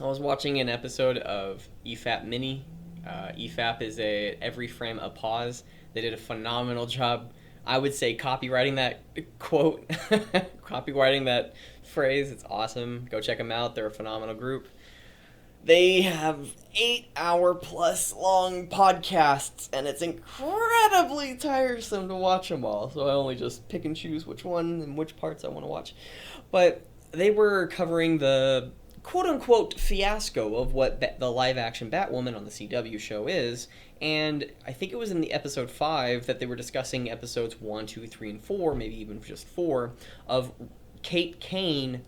was watching an episode of EFAP Mini. EFAP is a every frame a pause. They did a phenomenal job, I would say, copywriting that quote, copywriting that phrase. It's awesome. Go check them out. They're a phenomenal group. They have 8-hour plus long podcasts, and it's incredibly tiresome to watch them all. So I only just pick and choose which one and which parts I want to watch. But they were covering the quote-unquote fiasco of what the live-action Batwoman on the CW show is, and I think it was in the episode 5 that they were discussing episodes 1, 2, 3, and 4, maybe even just 4, of Kate Kane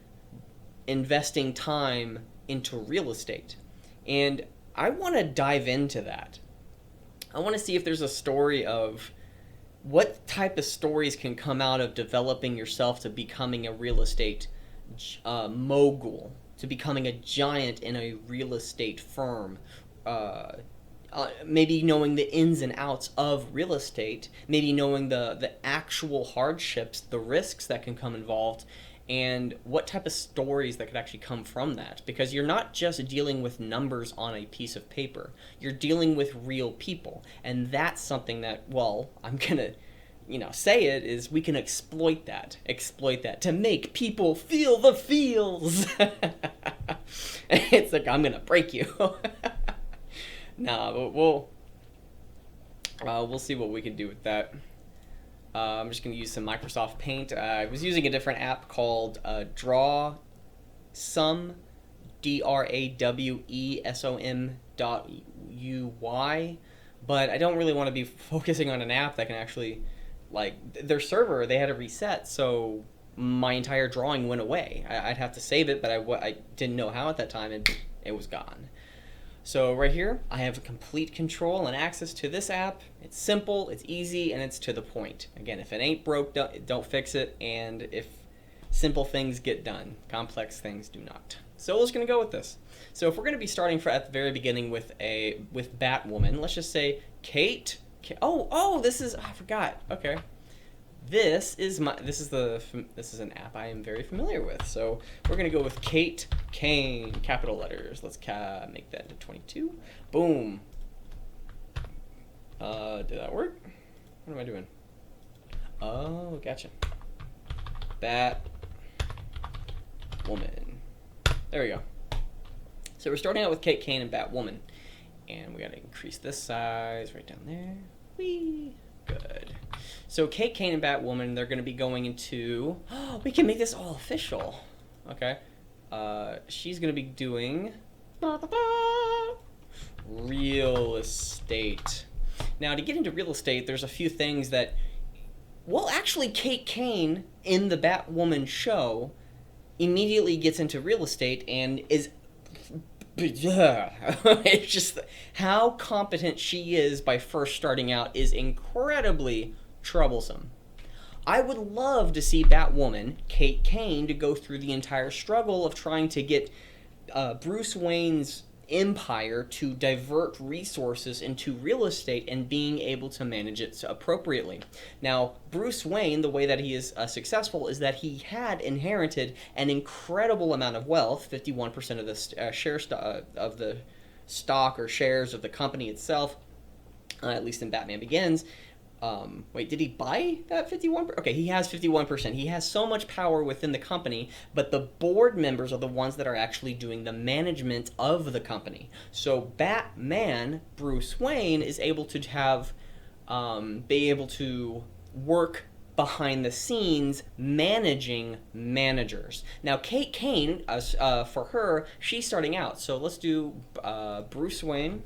investing time into real estate. And I want to dive into that. I want to see if there's a story of what type of stories can come out of developing yourself to becoming a real estate mogul, to becoming a giant in a real estate firm, maybe knowing the ins and outs of real estate, maybe knowing the actual hardships, the risks that can come involved, and what type of stories that could actually come from that. Because you're not just dealing with numbers on a piece of paper. You're dealing with real people. And that's something that, well, I'm going to, say it, is we can exploit that to make people feel the feels. It's like, I'm going to break you. Nah, but we'll see what we can do with that. I'm just going to use some Microsoft Paint. I was using a different app called DrawSum, DRAWESOM.UY, but I don't really want to be focusing on an app that can actually, their server, they had to reset, so my entire drawing went away. I'd have to save it, but I didn't know how at that time, and it was gone. So right here, I have complete control and access to this app. It's simple, it's easy, and it's to the point. Again, if it ain't broke, don't fix it, and if simple things get done, complex things do not. So we're just going to go with this. So if we're going to be starting at the very beginning with Batwoman, let's just say Kate. I forgot. Okay. This is an app I am very familiar with. So we're going to go with Kate Kane, capital letters. Let's make that into 22. Boom. Did that work? What am I doing? Oh, gotcha. Batwoman. There we go. So we're starting out with Kate Kane and Batwoman. And we got to increase this size right down there. Whee! Good. So Kate Kane and Batwoman, they're going to be going into... we can make this all official. Okay. She's going to be doing... real estate. Now, to get into real estate, there's a few things that... Well, actually, Kate Kane, in the Batwoman show, immediately gets into real estate and is... it's just how competent she is by first starting out is incredibly troublesome. I would love to see Batwoman, Kate Kane, to go through the entire struggle of trying to get Bruce Wayne's empire to divert resources into real estate and being able to manage it appropriately. Now, Bruce Wayne, the way that he is successful is that he had inherited an incredible amount of wealth, 51% of the of the stock or shares of the company itself, at least in Batman Begins. Wait, did he buy that 51%? Okay, he has 51%. He has so much power within the company, but the board members are the ones that are actually doing the management of the company. So Batman, Bruce Wayne, is able to be able to work behind the scenes managing managers. Now, Kate Kane, for her, she's starting out. So let's do Bruce Wayne,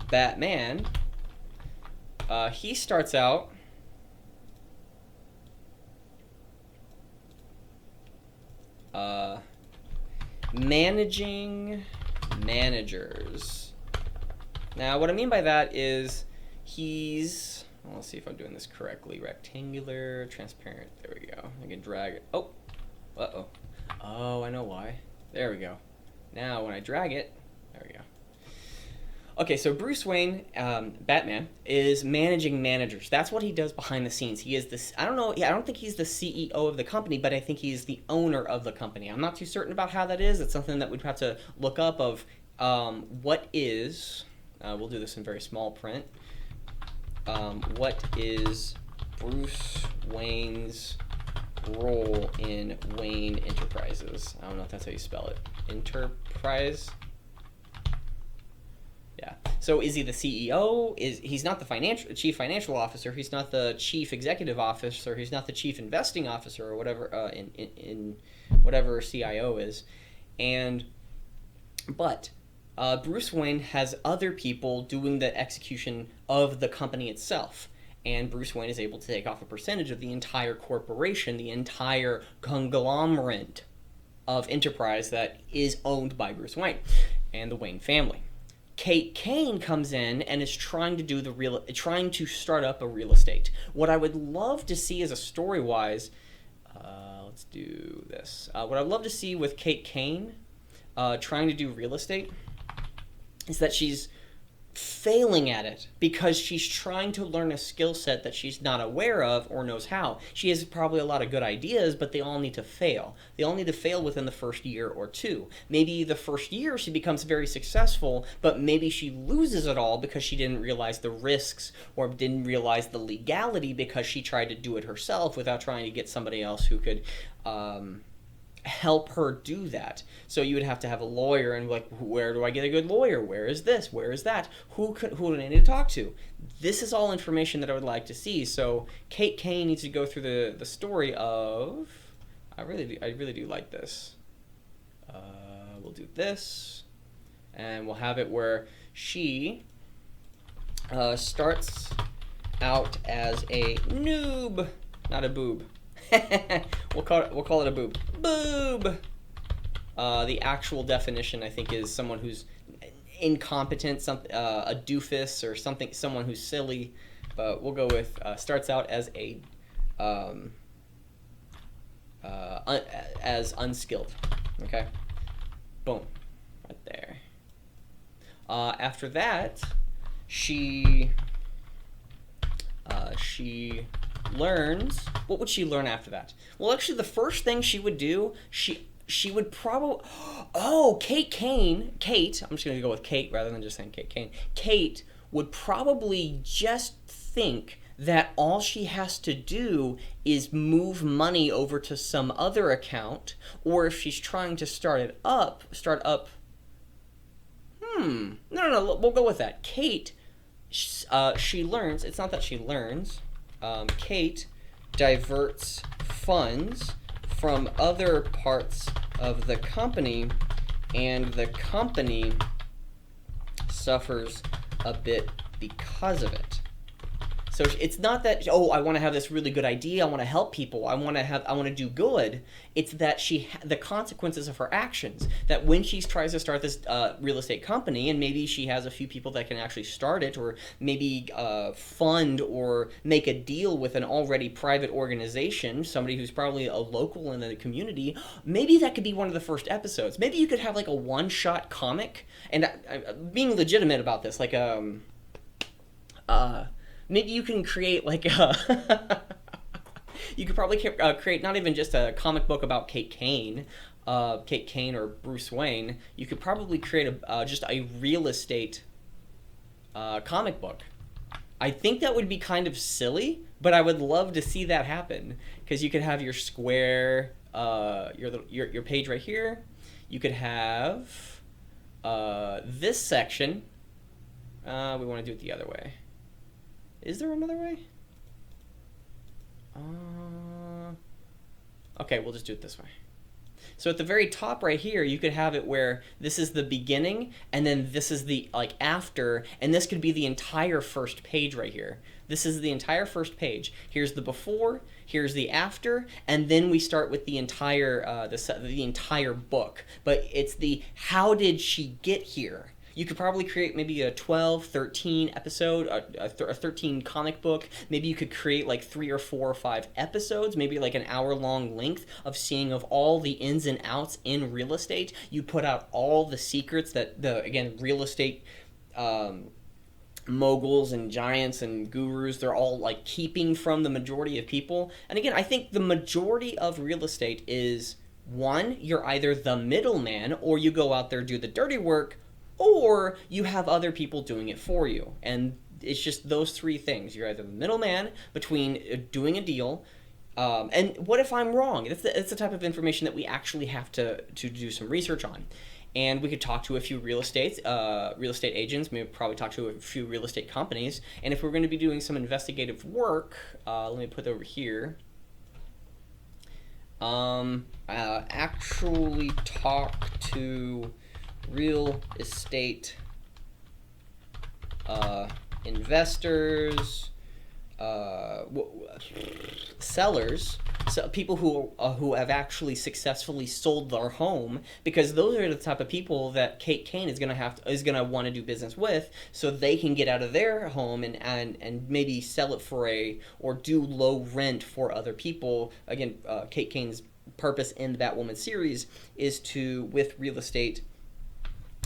Batman. He starts out managing managers. Now, what I mean by that is let's see if I'm doing this correctly. Rectangular, transparent. There we go. I can drag it. Oh, I know why. There we go. Now, when I drag it, there we go. Okay, so Bruce Wayne, Batman, is managing managers. That's what he does behind the scenes. He is this. I don't know. I don't think he's the CEO of the company, but I think he's the owner of the company. I'm not too certain about how that is. It's something that we'd have to look up. Of what is. We'll do this in very small print. What is Bruce Wayne's role in Wayne Enterprises? I don't know if that's how you spell it. Enterprise. Yeah. So is he the CEO? He's not the chief financial officer? He's not the chief executive officer? He's not the chief investing officer or whatever in whatever CIO is, but Bruce Wayne has other people doing the execution of the company itself. And Bruce Wayne is able to take off a percentage of the entire corporation, the entire conglomerate of enterprise that is owned by Bruce Wayne and the Wayne family. Kate Kane comes in and is trying to start up a real estate. What I would love to see as a story-wise, let's do this. What I'd love to see with Kate Kane trying to do real estate is that she's failing at it because she's trying to learn a skill set that she's not aware of or knows how. She has probably a lot of good ideas, but they all need to fail. They all need to fail within the first year or two. Maybe the first year she becomes very successful, but maybe she loses it all because she didn't realize the risks or didn't realize the legality because she tried to do it herself without trying to get somebody else who could help her do that. So you would have to have a lawyer and like, where do I get a good lawyer? Where is this? Where is that? Who do I need to talk to? This is all information that I would like to see. So Kate Kane needs to go through the story of. I really do like this. We'll do this, and we'll have it where she starts out as a noob, not a boob. we'll call it a boob. Boob. The actual definition, I think, is someone who's incompetent, a doofus or something, someone who's silly. But we'll go with starts out as as unskilled. Okay. Boom. Right there. After that, she learns. What would she learn after that? Well, actually, the first thing she would do, she would probably. Oh, Kate. I'm just gonna go with Kate rather than just saying Kate Kane. Kate would probably just think that all she has to do is move money over to some other account, or if she's trying to start up. No. We'll go with that. Kate. She learns. It's not that she learns. Kate diverts funds from other parts of the company, and the company suffers a bit because of it. So it's not that, I want to have this really good idea, I want to help people, I want to do good. It's that the consequences of her actions, that when she tries to start this real estate company, and maybe she has a few people that can actually start it, or maybe fund or make a deal with an already private organization, somebody who's probably a local in the community, maybe that could be one of the first episodes. Maybe you could have like a one-shot comic, and being legitimate about this, like maybe you can create like you could probably create not even just a comic book about Kate Kane or Bruce Wayne. You could probably create just a real estate comic book. I think that would be kind of silly, but I would love to see that happen, because you could have your square, your page right here. You could have this section. We want to do it the other way. Is there another way? Okay, we'll just do it this way. So at the very top right here, you could have it where this is the beginning, and then this is the after, and this could be the entire first page right here. This is the entire first page. Here's the before, here's the after, and then we start with the entire the entire book. But it's the how did she get here? You could probably create maybe a 12, 13 episode, a 13 comic book. Maybe you could create like 3 or 4 or 5 episodes, maybe like an hour-long length of seeing of all the ins and outs in real estate. You put out all the secrets that real estate moguls and giants and gurus, they're all like keeping from the majority of people. And again, I think the majority of real estate is, one, you're either the middleman, or you go out there, do the dirty work, or you have other people doing it for you. And it's just those three things. You're either the middleman between doing a deal, and what if I'm wrong? It's the type of information that we actually have to do some research on. And we could talk to a few real estate agents, maybe probably talk to a few real estate companies. And if we're going to be doing some investigative work, let me put it over here. Actually talk to real estate investors, sellers, so people who have actually successfully sold their home, because those are the type of people that Kate Kane is gonna want to do business with, so they can get out of their home and maybe sell it or do low rent for other people. Again, Kate Kane's purpose in the Batwoman series is to, with real estate,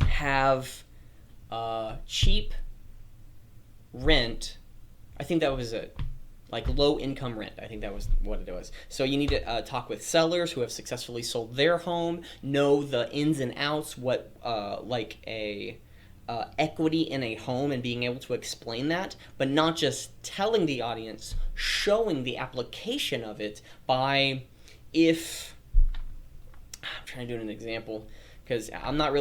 have cheap rent. I think that was it. Like low income rent. I think that was what it was. So you need to talk with sellers who have successfully sold their home, know the ins and outs, what like a equity in a home, and being able to explain that, but not just telling the audience, showing the application of it by, if I'm trying to do an example, because I am not a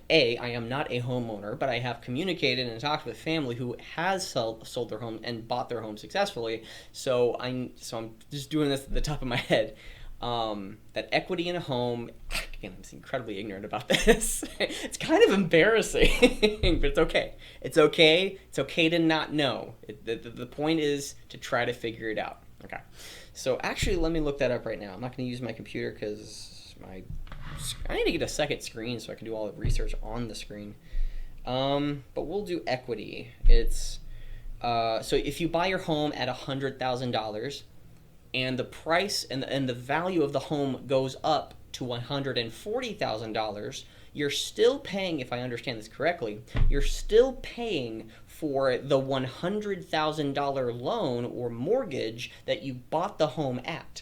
homeowner, but I have communicated and talked with family who has sold their home and bought their home successfully. So I'm just doing this at the top of my head. That equity in a home, again, I'm incredibly ignorant about this. It's kind of embarrassing, but it's okay. It's okay. It's okay to not know. The point is to try to figure it out. Okay. So actually, let me look that up right now. I'm not going to use my computer because I need to get a second screen so I can do all the research on the screen. But we'll do equity. It's so if you buy your home at $100,000 and the price and the value of the home goes up to $140,000, you're still paying, if I understand this correctly, you're still paying for the $100,000 loan or mortgage that you bought the home at.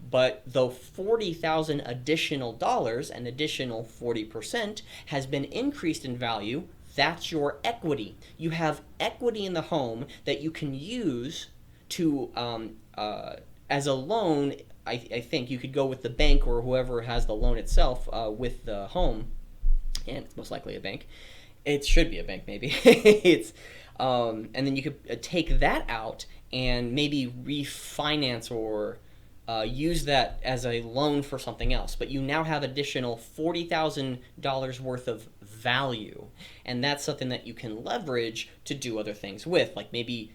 But the $40,000 additional dollars, an additional 40%, has been increased in value. That's your equity. You have equity in the home that you can use to as a loan. I think you could go with the bank or whoever has the loan itself with the home, and it's most likely a bank. It should be a bank, maybe. It's and then you could take that out and maybe refinance or use that as a loan for something else. But you now have additional $40,000 worth of value, and that's something that you can leverage to do other things with, like maybe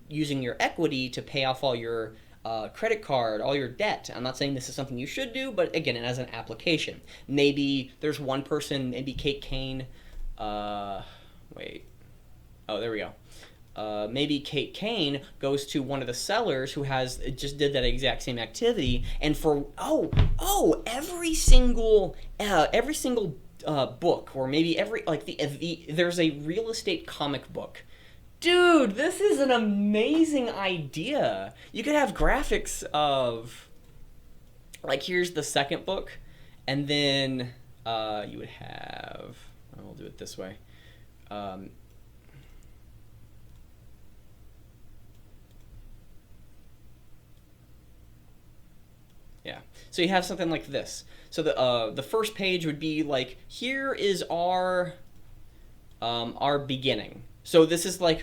using your equity to pay off all your credit card, all your debt. I'm not saying this is something you should do, but again, as an application. Maybe there's one person, maybe Kate Kane, there we go. Maybe Kate Kane goes to one of the sellers who just did that exact same activity, and for every single book, or maybe there's a real estate comic book. Dude, this is an amazing idea. You could have graphics of, like, here's the second book, and then you would have, we'll do it this way. Yeah. So you have something like this. So the first page would be like, here is our beginning. So this is like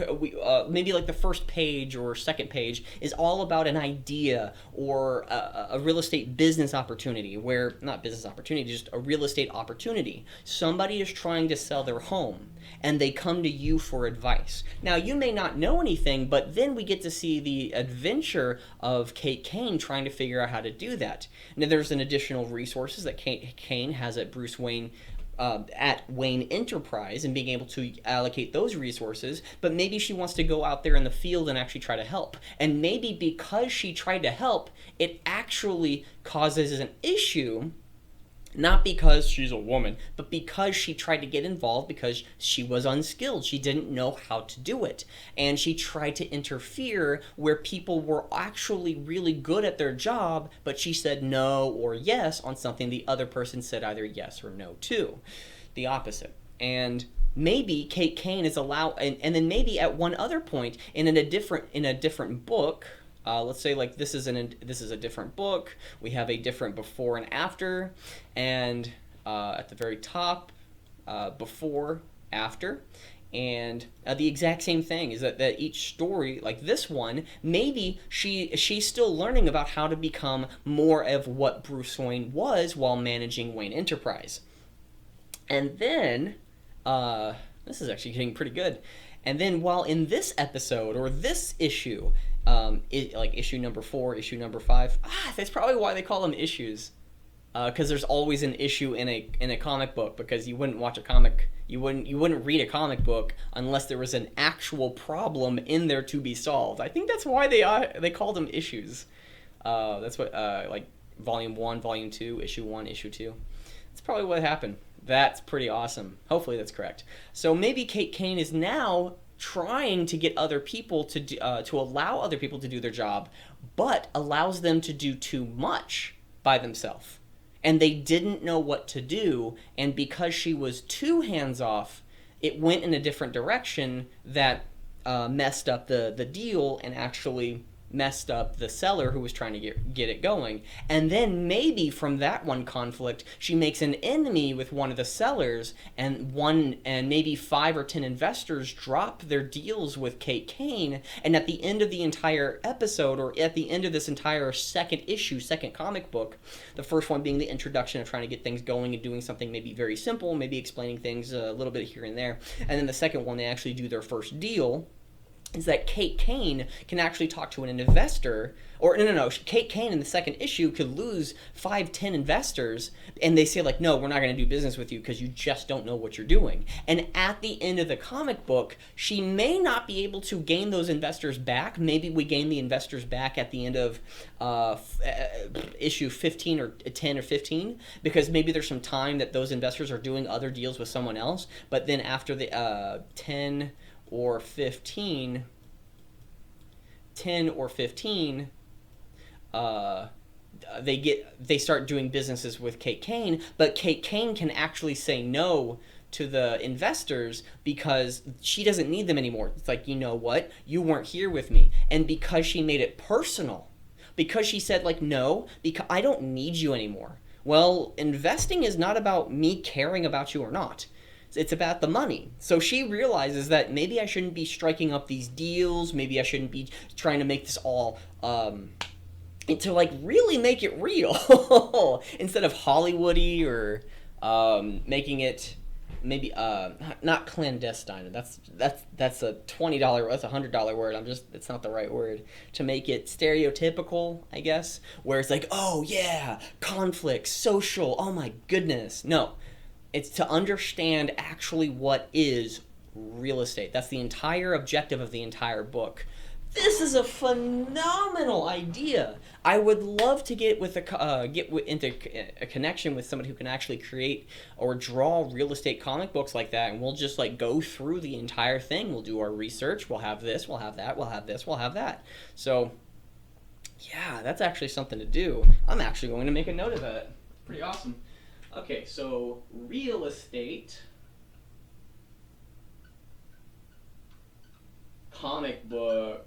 maybe like the first page or second page is all about an idea or a real estate business opportunity, where not business opportunity, just a real estate opportunity. Somebody is trying to sell their home and they come to you for advice. Now, you may not know anything, but then we get to see the adventure of Kate Kane trying to figure out how to do that. Now, there's an additional resources that Kate Kane has at Wayne Enterprise, and being able to allocate those resources, but maybe she wants to go out there in the field and actually try to help. And maybe because she tried to help, it actually causes an issue Not because she's a woman, but because she tried to get involved because she was unskilled. She didn't know how to do it. And she tried to interfere where people were actually really good at their job, but she said no or yes on something the other person said either yes or no to. The opposite. And maybe Kate Kane is allowed, and then maybe at one other point in a different book, let's say like this is a different book. We have a different before and after, and at the very top, before, after, and the exact same thing is that each story, like this one, maybe she's still learning about how to become more of what Bruce Wayne was while managing Wayne Enterprise, and then this is actually getting pretty good. And then while in this episode or this issue, like issue number 4, issue number 5, that's probably why they call them issues, because there's always an issue in a comic book, because you wouldn't read a comic book unless there was an actual problem in there to be solved. I think that's why they call them issues. That's what like volume 1, volume 2, issue 1, issue 2. That's probably what happened. That's pretty awesome. Hopefully that's correct. So maybe Kate Kane is now trying to get other people to allow other people to do their job, but allows them to do too much by themselves. And they didn't know what to do, and because she was too hands-off, it went in a different direction that messed up the deal and actually messed up the seller who was trying to get it going. And then maybe from that one conflict, she makes an enemy with one of the sellers, and maybe 5 or 10 investors drop their deals with Kate Kane. And at the end of the entire episode, or at the end of this entire second comic book, the first one being the introduction of trying to get things going and doing something maybe very simple, maybe explaining things a little bit here and there, and then the second one, they actually do their first deal, is that Kate Kane can actually talk to an investor, or no, Kate Kane in the second issue could lose 5-10 investors, and they say like, no, we're not going to do business with you because you just don't know what you're doing. And at the end of the comic book, she may not be able to gain those investors back. Maybe we gain the investors back at the end of issue 15 or 10 or 15, because maybe there's some time that those investors are doing other deals with someone else, but then after the 10 or 15, they start doing businesses with Kate Kane, but Kate Kane can actually say no to the investors because she doesn't need them anymore. It's like, you know what, you weren't here with me. And because she made it personal, because she said like, no, because I don't need you anymore. Well, investing is not about me caring about you or not. It's about the money. So she realizes that maybe I shouldn't be striking up these deals. Maybe I shouldn't be trying to make this all to like really make it real instead of Hollywoody or making it maybe not clandestine. That's a $20, that's a $100 word. It's not the right word, to make it stereotypical, I guess, where it's like, oh yeah, conflict, social, oh my goodness. No. It's to understand actually what is real estate. That's the entire objective of the entire book. This is a phenomenal idea. I would love to get into a connection with somebody who can actually create or draw real estate comic books like that, and we'll just like go through the entire thing. We'll do our research. We'll have this. We'll have that. We'll have this. We'll have that. So, yeah, that's actually something to do. I'm actually going to make a note of that. Pretty awesome. Okay, so real estate comic book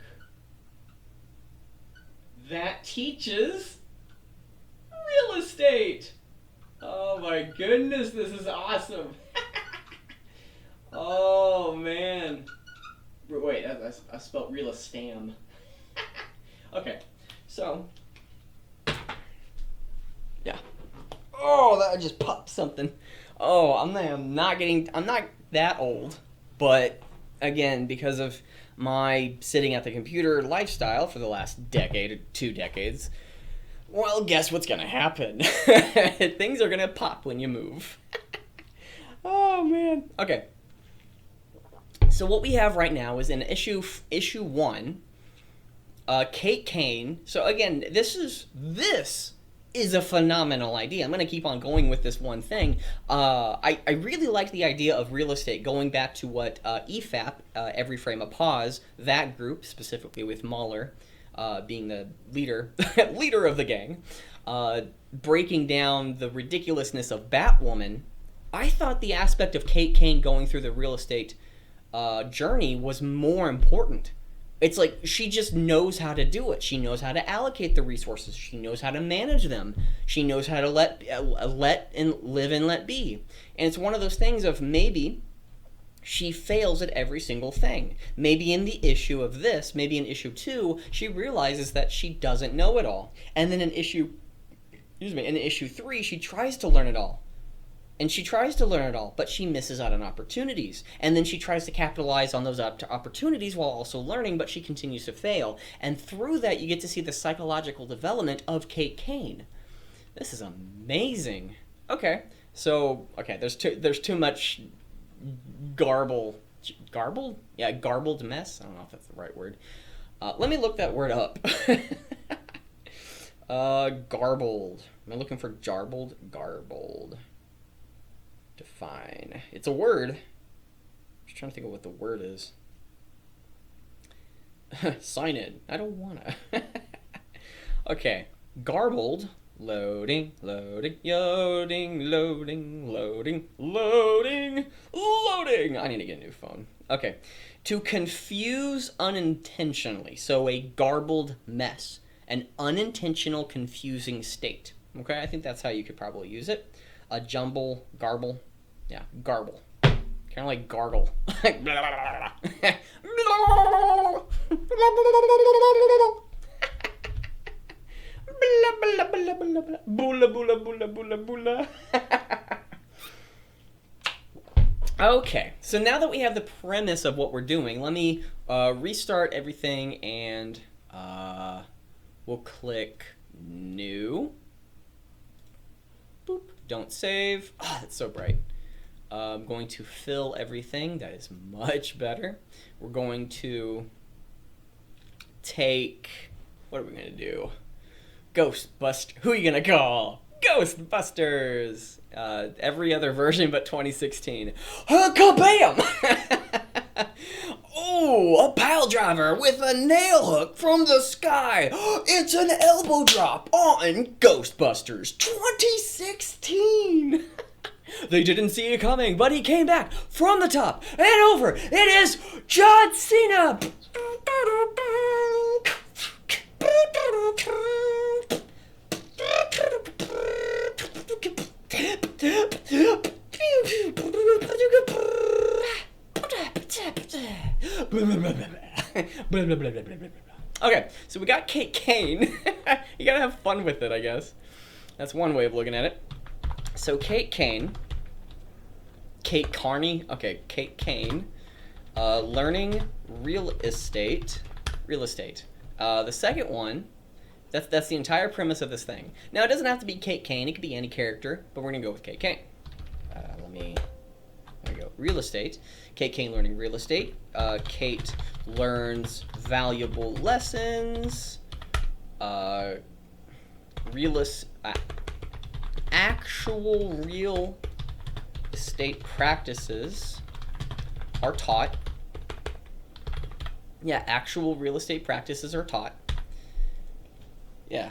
that teaches real estate. Oh my goodness, this is awesome. Oh man. Wait, I spelled real estam. Okay, so yeah. Oh, that just popped something. Oh, I'm not that old, but again, because of my sitting at the computer lifestyle for the last decade or 2 decades, well, guess what's gonna happen? Things are gonna pop when you move. Oh man. Okay. So what we have right now is in issue 1, Kate Kane. So again, this is a phenomenal idea. I'm going to keep on going with this one thing. I really like the idea of real estate, going back to what EFAP, Every Frame a Pause, that group, specifically with Mahler being the leader, leader of the gang, breaking down the ridiculousness of Batwoman. I thought the aspect of Kate Kane going through the real estate journey was more important. It's like she just knows how to do it. She knows how to allocate the resources. She knows how to manage them. She knows how to let and live and let be. And it's one of those things of maybe she fails at every single thing. Maybe in the issue of this, maybe in issue 2, she realizes that she doesn't know it all. And then in issue 3, she tries to learn it all. And she tries to learn it all, but she misses out on opportunities. And then she tries to capitalize on those opportunities while also learning, but she continues to fail. And through that, you get to see the psychological development of Kate Kane. This is amazing. Okay, so there's too much garbled mess. I don't know if that's the right word. Let me look that word up. Garbled. Am I looking for jarbled? Garbled. Define. It's a word. I'm just trying to think of what the word is. Sign in. I don't wanna. Okay. Garbled. Loading. I need to get a new phone. Okay. To confuse unintentionally. So a garbled mess. An unintentional confusing state. Okay, I think that's how you could probably use it. A jumble, garble. Yeah, garble. Kind of like gargle. Okay, so now that we have the premise of what we're doing, let me restart everything, and we'll click new. Boop. Don't save. Ah, that's so bright. I'm going to fill everything. That is much better. We're going to take... What are we going to do? Ghostbuster. Who are you going to call? Ghostbusters. Every other version but 2016. Kabam! Oh, a pile driver with a nail hook from the sky. It's an elbow drop on Ghostbusters 2016. They didn't see it coming, but he came back from the top and over. It is John Cena. Okay, so we got Kate Kane. You gotta have fun with it, I guess. That's one way of looking at it. So Kate Kane, Kate Carney, okay, Kate Kane, learning real estate. The second one, that's the entire premise of this thing. Now, it doesn't have to be Kate Kane, it could be any character, but we're gonna go with Kate Kane. There we go, real estate. Kate Kane learning real estate. Kate learns valuable lessons. Actual real estate practices are taught. Yeah, actual real estate practices are taught. Yeah.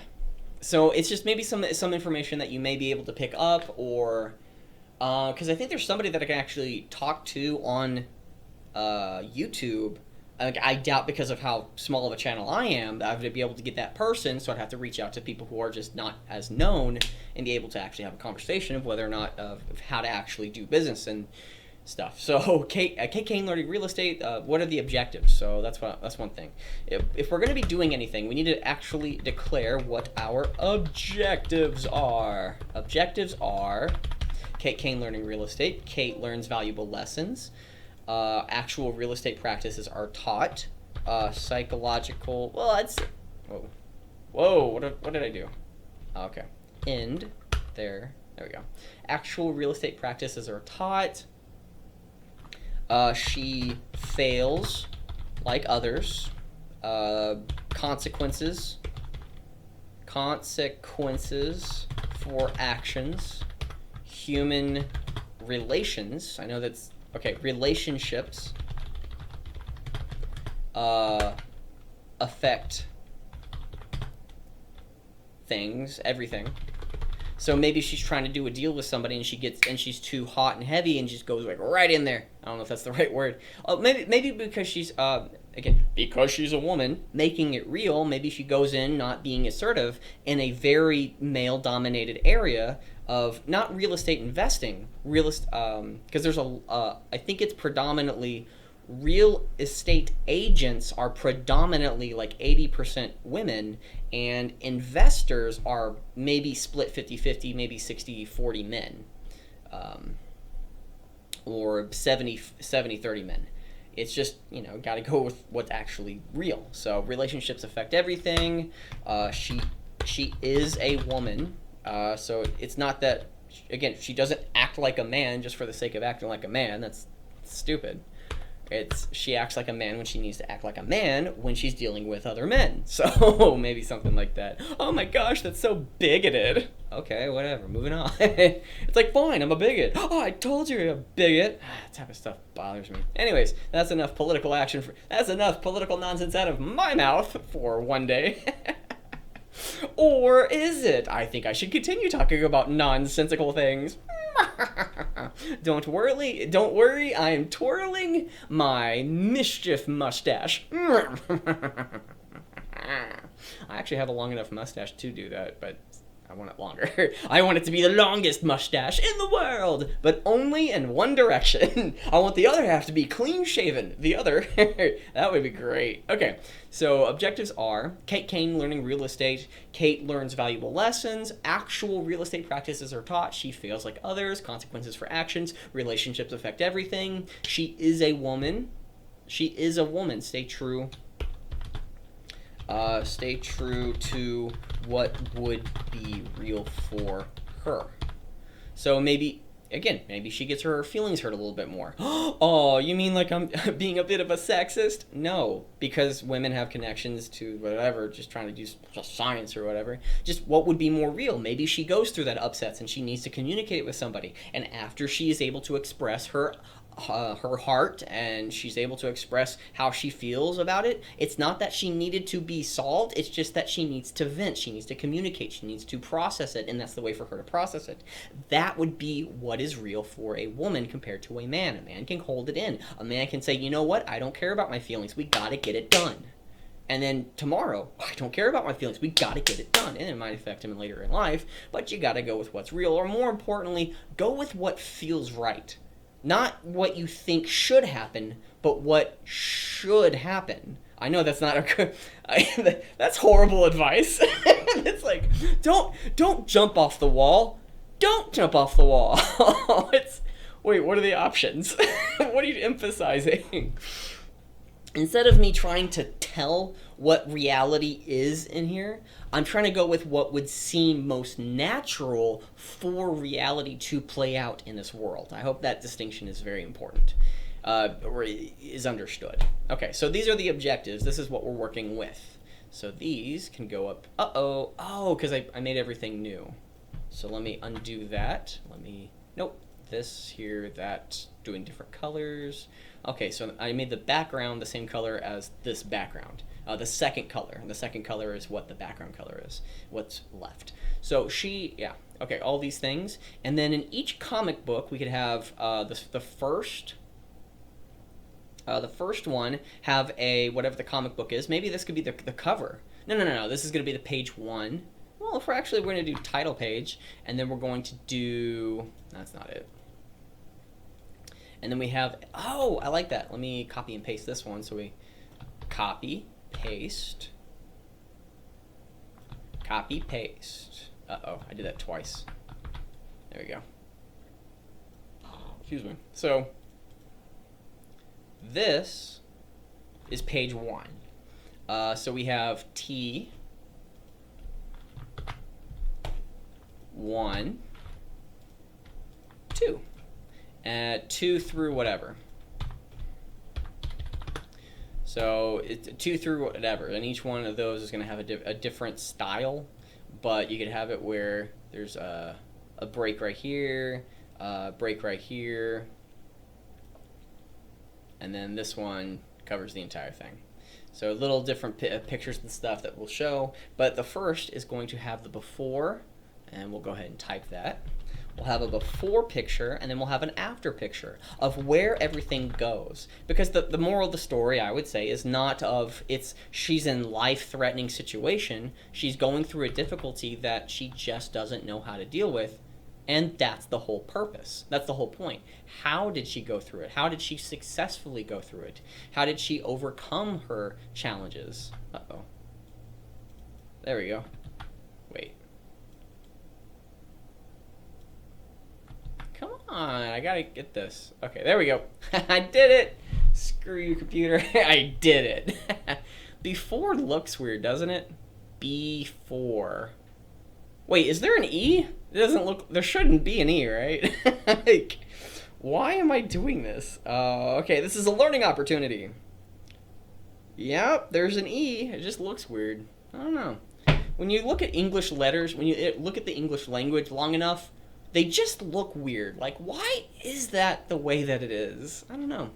So it's just maybe some information that you may be able to pick up, or because I think there's somebody that I can actually talk to on YouTube. I doubt, because of how small of a channel I am, that I would be able to get that person, so I'd have to reach out to people who are just not as known and be able to actually have a conversation of whether or not of how to actually do business and stuff. So Kate Kane learning real estate, what are the objectives? So that's one thing. If we're going to be doing anything, we need to actually declare what our objectives are. Objectives are Kate Kane learning real estate. Kate learns valuable lessons. Actual real estate practices are taught. Psychological. Well, that's. Whoa! What did I do? Okay. End. There we go. Actual real estate practices are taught. She fails like others. Consequences consequences for actions, human relations. I know that's okay. Relationships affect things, everything. So maybe she's trying to do a deal with somebody and she's too hot and heavy and just goes like right in there. I don't know if that's the right word. Maybe because she's again, because she's a woman, making it real, maybe she goes in not being assertive in a very male dominated area of not real estate investing, because there's I think it's predominantly real estate agents are predominantly like 80% women, and investors are maybe split 50-50, maybe 60-40 men, or 70-30 men. It's just, got to go with what's actually real. So relationships affect everything. She is a woman, so it's not that, again, she doesn't act like a man just for the sake of acting like a man. That's stupid. She acts like a man when she needs to act like a man when she's dealing with other men. So maybe something like that. Oh my gosh, that's so bigoted. Okay, whatever, moving on. It's like, fine, I'm a bigot. Oh, I told you you're a bigot. That type of stuff bothers me. Anyways, that's enough political action. That's enough political nonsense out of my mouth for one day. Or is it? I think I should continue talking about nonsensical things. Don't worry, I am twirling my mischief mustache. I actually have a long enough mustache to do that, but I want it longer. I want it to be the longest mustache in the world, but only in one direction. I want the other half to be clean shaven. The other, that would be great. Okay, so objectives are Kate Kane learning real estate. Kate learns valuable lessons. Actual real estate practices are taught. She fails like others. Consequences for actions. Relationships affect everything. She is a woman. Stay true. Stay true to what would be real for her. So maybe she gets her feelings hurt a little bit more. Oh, you mean like I'm being a bit of a sexist? No, because women have connections to whatever, just trying to do science or whatever. Just what would be more real? Maybe she goes through that upsets and she needs to communicate with somebody. And after she is able to express her heart and she's able to express how she feels about it, it's not that she needed to be solved, it's just that she needs to vent, she needs to communicate, she needs to process it, and that's the way for her to process it. That would be what is real for a woman compared to a man. A man can hold it in. A man can say, you know what, I don't care about my feelings, we gotta get it done. And then tomorrow, I don't care about my feelings, we gotta get it done. And it might affect him later in life, but you gotta go with what's real, or more importantly, go with what feels right. Not what you think should happen, but what should happen. I know that's not a good... that's horrible advice. It's like, don't jump off the wall. Don't jump off the wall. Wait, what are the options? What are you emphasizing? Instead of me trying to tell what reality is in here, I'm trying to go with what would seem most natural for reality to play out in this world. I hope that distinction is very important, or is understood. Okay, so these are the objectives. This is what we're working with. So these can go up. Because I made everything new. So let me undo that. Nope, this here, that, doing different colors. Okay, so I made the background the same color as this background. The second color. The second color is what the background color is, what's left. So all these things. And then in each comic book, we could have the first one have a, whatever the comic book is. Maybe this could be the cover. No. This is going to be the page 1. Well, if we're going to do title page, and then we're going to do, that's not it. And then we have, I like that. Let me copy and paste this one. So we copy, paste. I did that twice. There we go. Excuse me. So this is page 1. So we have T1, 2. 2 through whatever. So it's 2 through whatever, and each one of those is going to have a different style but you could have it where there's a break right here, break right here, and then this one covers the entire thing. So little different pictures and stuff that we'll show, but the first is going to have the before, and we'll go ahead and type that. We'll have a before picture, and then we'll have an after picture of where everything goes. Because the moral of the story, I would say, is not of she's in life-threatening situation. She's going through a difficulty that she just doesn't know how to deal with, and that's the whole purpose. That's the whole point. How did she go through it? How did she successfully go through it? How did she overcome her challenges? Uh-oh. There we go. Wait. Come on, I gotta get this. Okay, there we go. I did it! Screw you, computer. I did it. Before looks weird, doesn't it? Before. Wait, is there an E? It doesn't look... There shouldn't be an E, right? Like, why am I doing this? Okay, this is a learning opportunity. Yep, there's an E. It just looks weird. I don't know. When you look at English letters, when you look at the English language long enough, they just look weird. Like, why is that the way that it is? I don't know.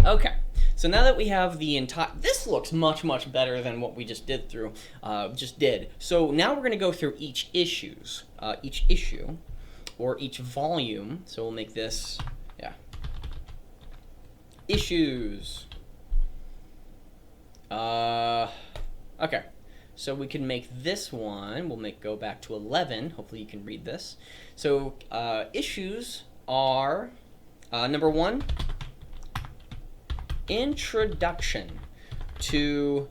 Okay, so now that we have the entire... This looks much, much better than what we just did. So now we're going to go through each issue, or each volume. So we'll make this, issues. Okay. So we can make this one, go back to 11. Hopefully you can read this. So issues are, number 1, introduction to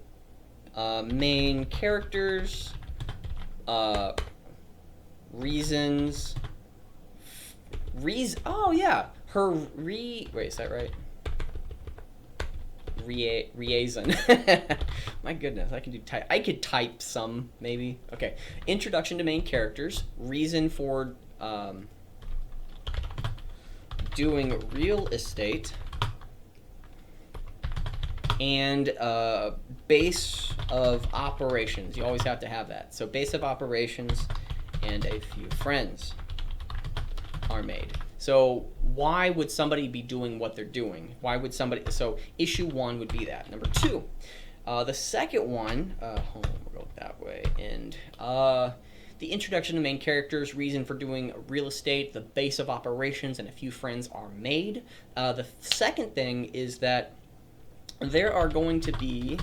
main characters, reasons, wait, is that right? Liaison. My goodness, I could type some, maybe. Okay, introduction to main characters, reason for doing real estate, and base of operations. You always have to have that. So base of operations and a few friends are made. So why would somebody be doing what they're doing? So issue 1 would be that. Number 2, the second one, we'll go that way, and the introduction to main characters, reason for doing real estate, the base of operations, and a few friends are made. The second thing is that there are going to be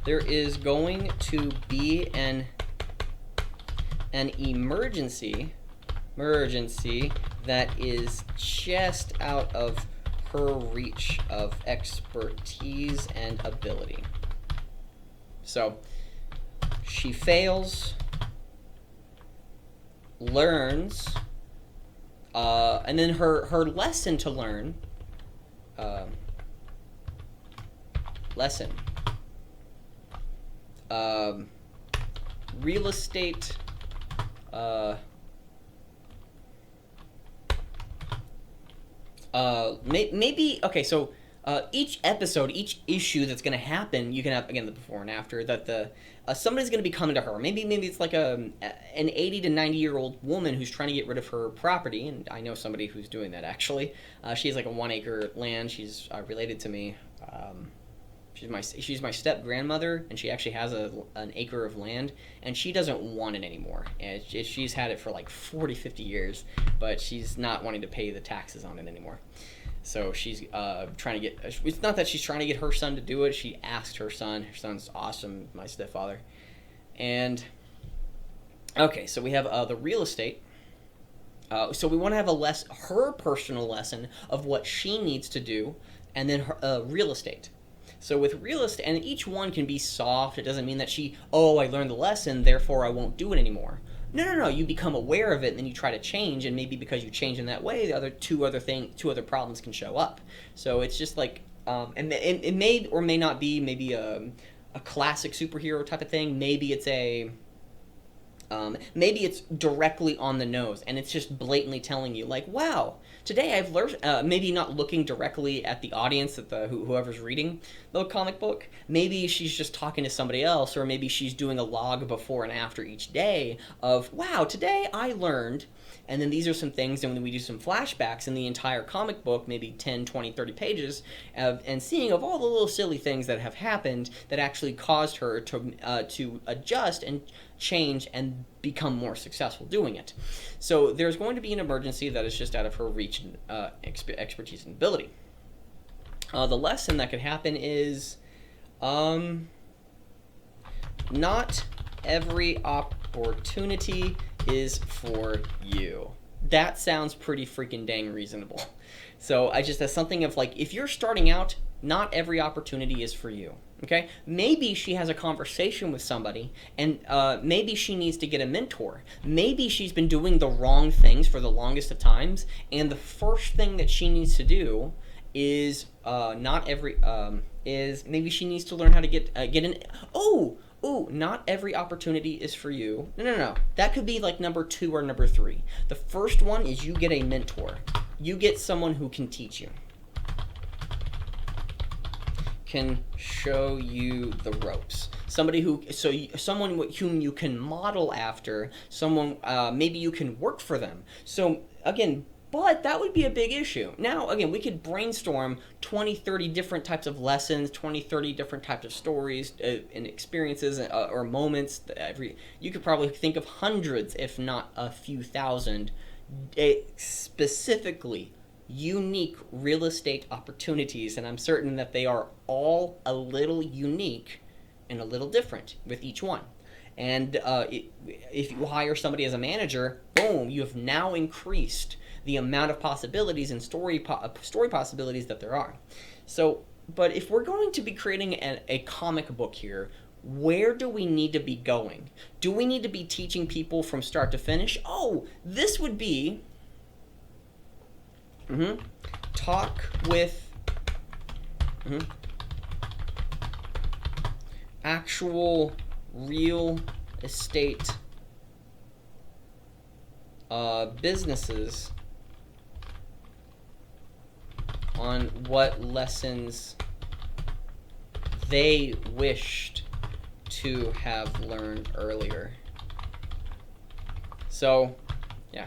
there is going to be an emergency that is just out of her reach of expertise and ability. So she fails, learns, and then her lesson to learn, real estate, maybe, okay, so each episode, each issue that's going to happen, you can have, again, the before and after, that somebody's going to be coming to her. Maybe it's like an 80 to 90-year-old woman who's trying to get rid of her property, and I know somebody who's doing that, actually. She has like a 1-acre land. She's related to me. She's my step-grandmother, and she actually has an acre of land, and she doesn't want it anymore. And she's had it for like 40, 50 years, but she's not wanting to pay the taxes on it anymore. So she's trying to get... It's not that she's trying to get her son to do it. She asked her son. Her son's awesome, my stepfather. And, okay, so we have the real estate. So we want to have her personal lesson of what she needs to do, and then her, real estate. So with real estate, and each one can be soft. It doesn't mean that I learned the lesson, therefore I won't do it anymore. No. You become aware of it, and then you try to change, and maybe because you change in that way, the two other problems can show up. So it's just like, and it may or may not be maybe a classic superhero type of thing. Maybe it's Maybe it's directly on the nose and it's just blatantly telling you, like, wow, today I've learned, maybe not looking directly at the audience, at whoever's reading the comic book. Maybe she's just talking to somebody else, or maybe she's doing a log before and after each day of, wow, today I learned. And then these are some things, and when we do some flashbacks in the entire comic book, maybe 10, 20, 30 pages, and seeing of all the little silly things that have happened that actually caused her to adjust and change and become more successful doing it. So there's going to be an emergency that is just out of her reach and expertise and ability. The lesson that could happen is not every opportunity is for you. That sounds pretty freaking dang reasonable. So I just, that's something of like, if you're starting out, not every opportunity is for you. Okay? Maybe she has a conversation with somebody, and maybe she needs to get a mentor. Maybe she's been doing the wrong things for the longest of times, and the first thing that she needs to do is is maybe she needs to learn how to get an. Not every opportunity is for you. No. That could be like number 2 or number 3. The first one is you get a mentor. You get someone who can teach you, can show you the ropes. Someone whom you can model after. Someone maybe you can work for them. So again. But that would be a big issue. Now, again, we could brainstorm 20, 30 different types of lessons, 20, 30 different types of stories and experiences or moments. You could probably think of hundreds, if not a few thousand, specifically unique real estate opportunities. And I'm certain that they are all a little unique and a little different with each one. And if you hire somebody as a manager, boom, you have now increased the amount of possibilities and story possibilities that there are. So, but if we're going to be creating a comic book here, where do we need to be going? Do we need to be teaching people from start to finish? Oh, this would be talk with actual real estate businesses on what lessons they wished to have learned earlier. So, yeah.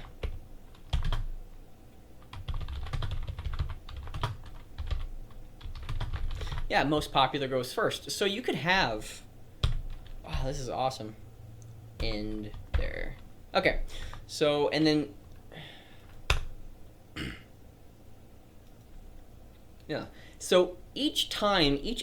Yeah, most popular goes first. So you could have, wow, this is awesome. End there. Okay, so, and then, yeah. So each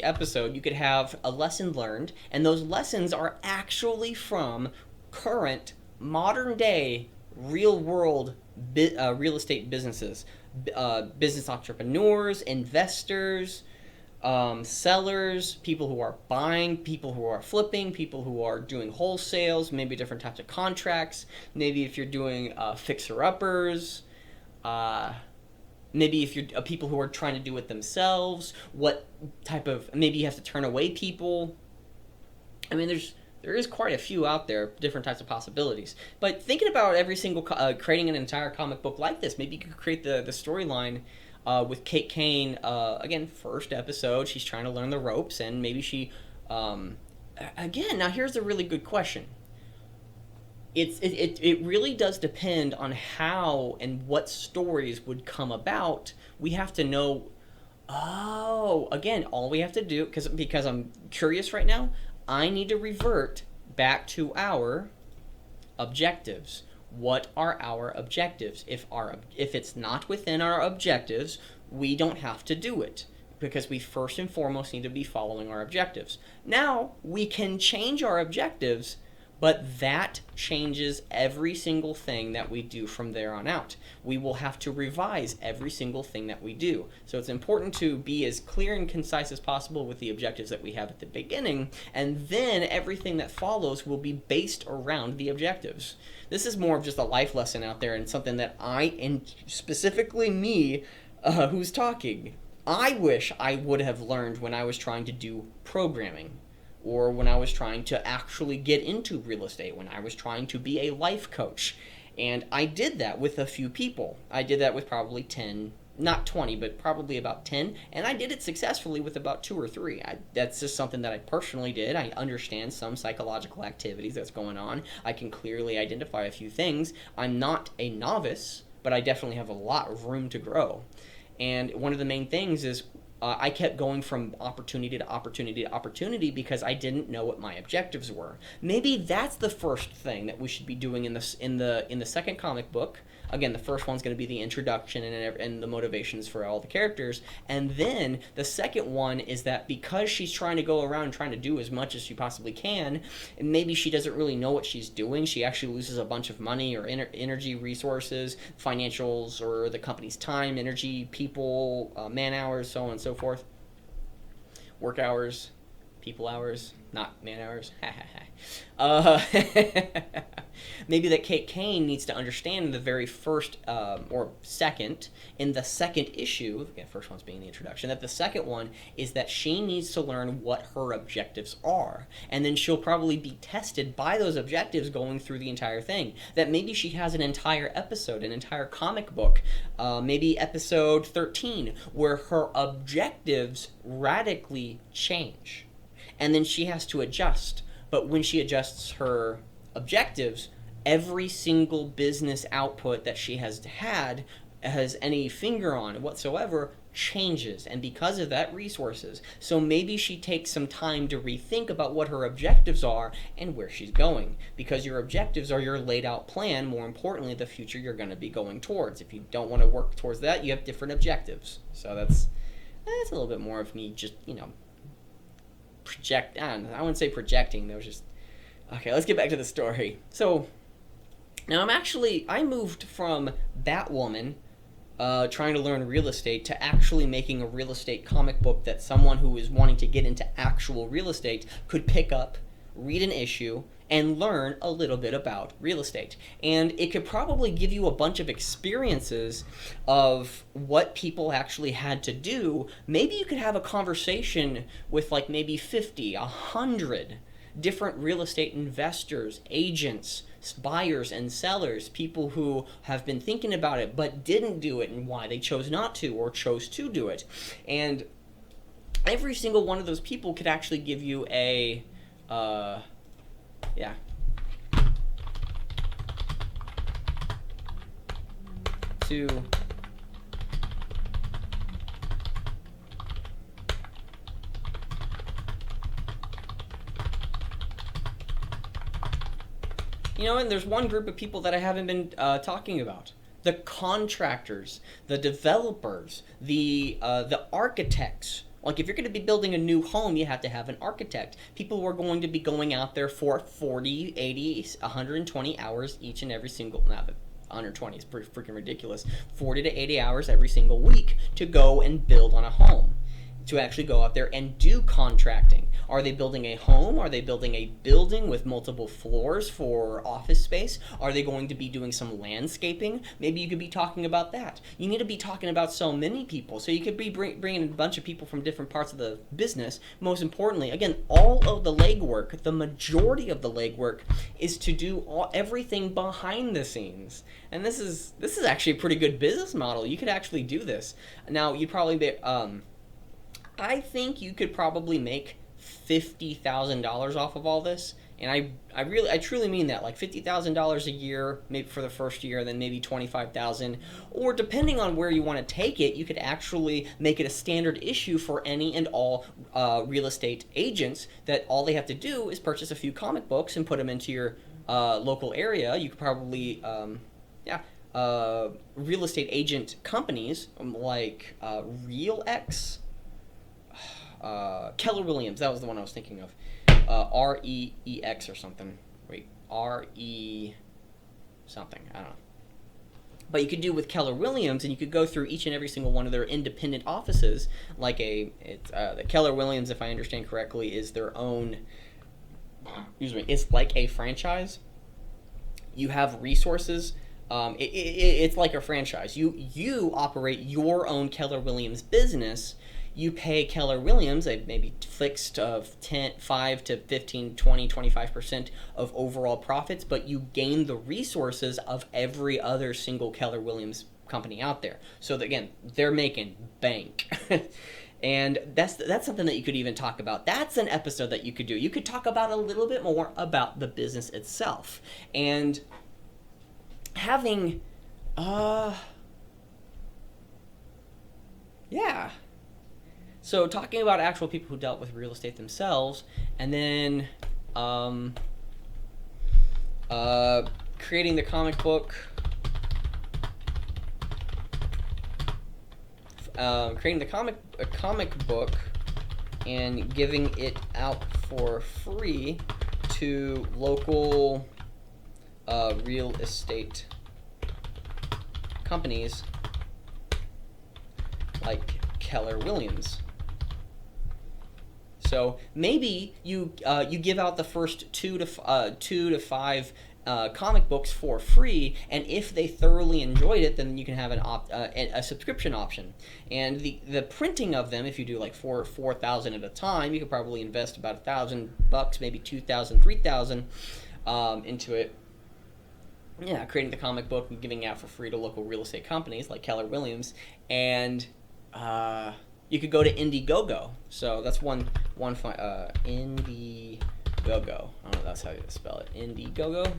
episode, you could have a lesson learned, and those lessons are actually from current, modern day, real world real estate businesses, business entrepreneurs, investors, sellers, people who are buying, people who are flipping, people who are doing wholesales, maybe different types of contracts, maybe if you're doing fixer-uppers, maybe if you're people who are trying to do it themselves, what type of, maybe you have to turn away people. I mean, there is quite a few out there, different types of possibilities. But thinking about every single, creating an entire comic book like this, maybe you could create the storyline with Kate Kane. Again, first episode, she's trying to learn the ropes, and maybe she, again, now here's a really good question. It really does depend on how and what stories would come about. We have to know, again, all we have to do, because I'm curious right now, I need to revert back to our objectives. What are our objectives? If it's not within our objectives, we don't have to do it, because we first and foremost need to be following our objectives. Now, we can change our objectives, but that changes every single thing that we do from there on out. We will have to revise every single thing that we do. So it's important to be as clear and concise as possible with the objectives that we have at the beginning, and then everything that follows will be based around the objectives. This is more of just a life lesson out there, and something that and specifically me, who's talking, I wish I would have learned when I was trying to do programming. or when I was trying to actually get into real estate, when I was trying to be a life coach. And I did that with a few people. I did that with probably 10, not 20, but probably about 10, and I did it successfully with about 2 or 3. That's just something that I personally did. I understand some psychological activities that's going on. I can clearly identify a few things. I'm not a novice, but I definitely have a lot of room to grow. And one of the main things is I kept going from opportunity to opportunity to opportunity because I didn't know what my objectives were. Maybe that's the first thing that we should be doing in the second comic book. Again, the first one's going to be the introduction and the motivations for all the characters. And then the second one is that because she's trying to go around and trying to do as much as she possibly can, and maybe she doesn't really know what she's doing, she actually loses a bunch of money or energy, resources, financials, or the company's time, energy, people, man hours, so on and so forth. Work hours, people hours, not man hours. Maybe that Kate Kane needs to understand in the very first or second, in the second issue, the first one's being the introduction, that the second one is that she needs to learn what her objectives are. And then she'll probably be tested by those objectives going through the entire thing. That maybe she has an entire episode, an entire comic book, maybe episode 13, where her objectives radically change. And then she has to adjust. But when she adjusts her objectives, every single business output that she has any finger on whatsoever changes, and because of that, resources. So maybe she takes some time to rethink about what her objectives are and where she's going, because your objectives are your laid out plan, more importantly the future you're going to be going towards. If you don't want to work towards that, you have different objectives. So that's a little bit more of me just I wouldn't say projecting, that was just okay. Let's get back to the story. So now I moved from Batwoman trying to learn real estate to actually making a real estate comic book that someone who is wanting to get into actual real estate could pick up, read an issue, and learn a little bit about real estate. And it could probably give you a bunch of experiences of what people actually had to do. Maybe you could have a conversation with like maybe 50, 100 different real estate investors, agents, buyers and sellers, people who have been thinking about it but didn't do it and why they chose not to or chose to do it. And every single one of those people could actually give you a and there's one group of people that I haven't been talking about. The contractors, the developers, the architects. Like if you're going to be building a new home, you have to have an architect. People who are going to be going out there for 40, 80, 120 hours each and every single, 120 is pretty freaking ridiculous, 40 to 80 hours every single week to go and build on a home. To actually go out there and do contracting. Are they building a home? Are they building a building with multiple floors for office space? Are they going to be doing some landscaping? Maybe you could be talking about that. You need to be talking about so many people. So you could be bringing a bunch of people from different parts of the business. Most importantly, again, all of the legwork, the majority of the legwork is to do everything behind the scenes. And this is actually a pretty good business model. You could actually do this. Now, you'd probably be... I think you could probably make $50,000 off of all this, and I truly mean that, like $50,000 a year, maybe for the first year, then maybe $25,000, or depending on where you want to take it, you could actually make it a standard issue for any and all real estate agents, that all they have to do is purchase a few comic books and put them into your local area. You could probably real estate agent companies like RealX. Keller Williams, that was the one I was thinking of. REEX or something. Wait, RE something, I don't know. But you could do with Keller Williams, and you could go through each and every single one of their independent offices, like the Keller Williams, if I understand correctly, is their own, it's like a franchise. You have resources. It's like a franchise. You operate your own Keller Williams business. you pay Keller Williams a maybe fixed of 5 to 15, 20, 25% of overall profits, but you gain the resources of every other single Keller Williams company out there. So that, again, they're making bank. And that's something that you could even talk about. That's an episode that you could do. You could talk about a little bit more about the business itself. And having, yeah. So talking about actual people who dealt with real estate themselves, and then creating the comic book, creating a comic book and giving it out for free to local real estate companies like Keller Williams. So maybe you give out the first 2 to 5 comic books for free, and if they thoroughly enjoyed it, then you can have a subscription option. And the printing of them, if you do like 4,000 at a time, you could probably invest about $1,000, maybe 2,000, 3,000 into it. Yeah, creating the comic book and giving it out for free to local real estate companies like Keller Williams, and you could go to Indiegogo. So that's one Indiegogo. I don't know if that's how you spell it. Indiegogo.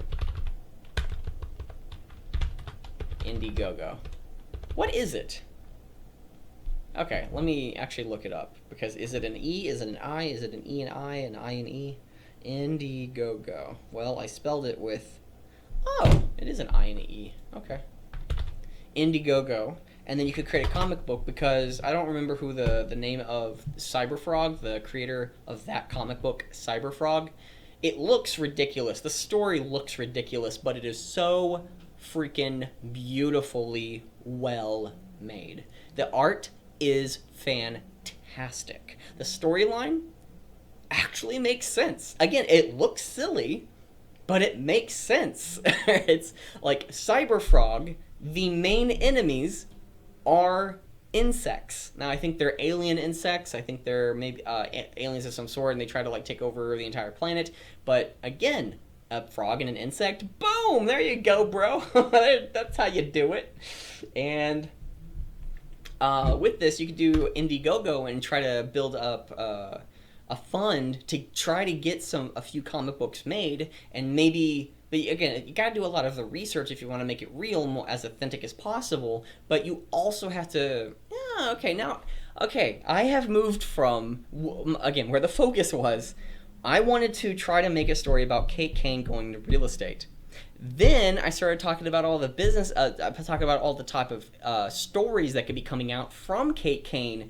What is it? Okay, let me actually look it up, because is it an E? Is it an I? Is it an E and I? An I and E? Indiegogo. Well, I spelled it with... Oh, it is an I and an E. Okay. Indiegogo. And then you could create a comic book, because I don't remember who the name of Cyberfrog, the creator of that comic book, Cyberfrog. It looks ridiculous. The story looks ridiculous, but it is so freaking beautifully well made. The art is fantastic. The storyline actually makes sense. Again, it looks silly, but it makes sense. It's like Cyberfrog, the main enemies are insects. Now, I think they're alien insects. I think they're maybe aliens of some sort, and they try to like take over the entire planet. But again, a frog and an insect, boom, there you go, bro. That's how you do it. And with this, you could do Indiegogo and try to build up a fund to try to get a few comic books made, and maybe... But again, you gotta do a lot of the research if you want to make it real and more as authentic as possible. But you also have to... I have moved from, again, where the focus was, I wanted to try to make a story about Kate Kane going to real estate. Then I started talking about all the business, talking about all the type of stories that could be coming out from Kate Kane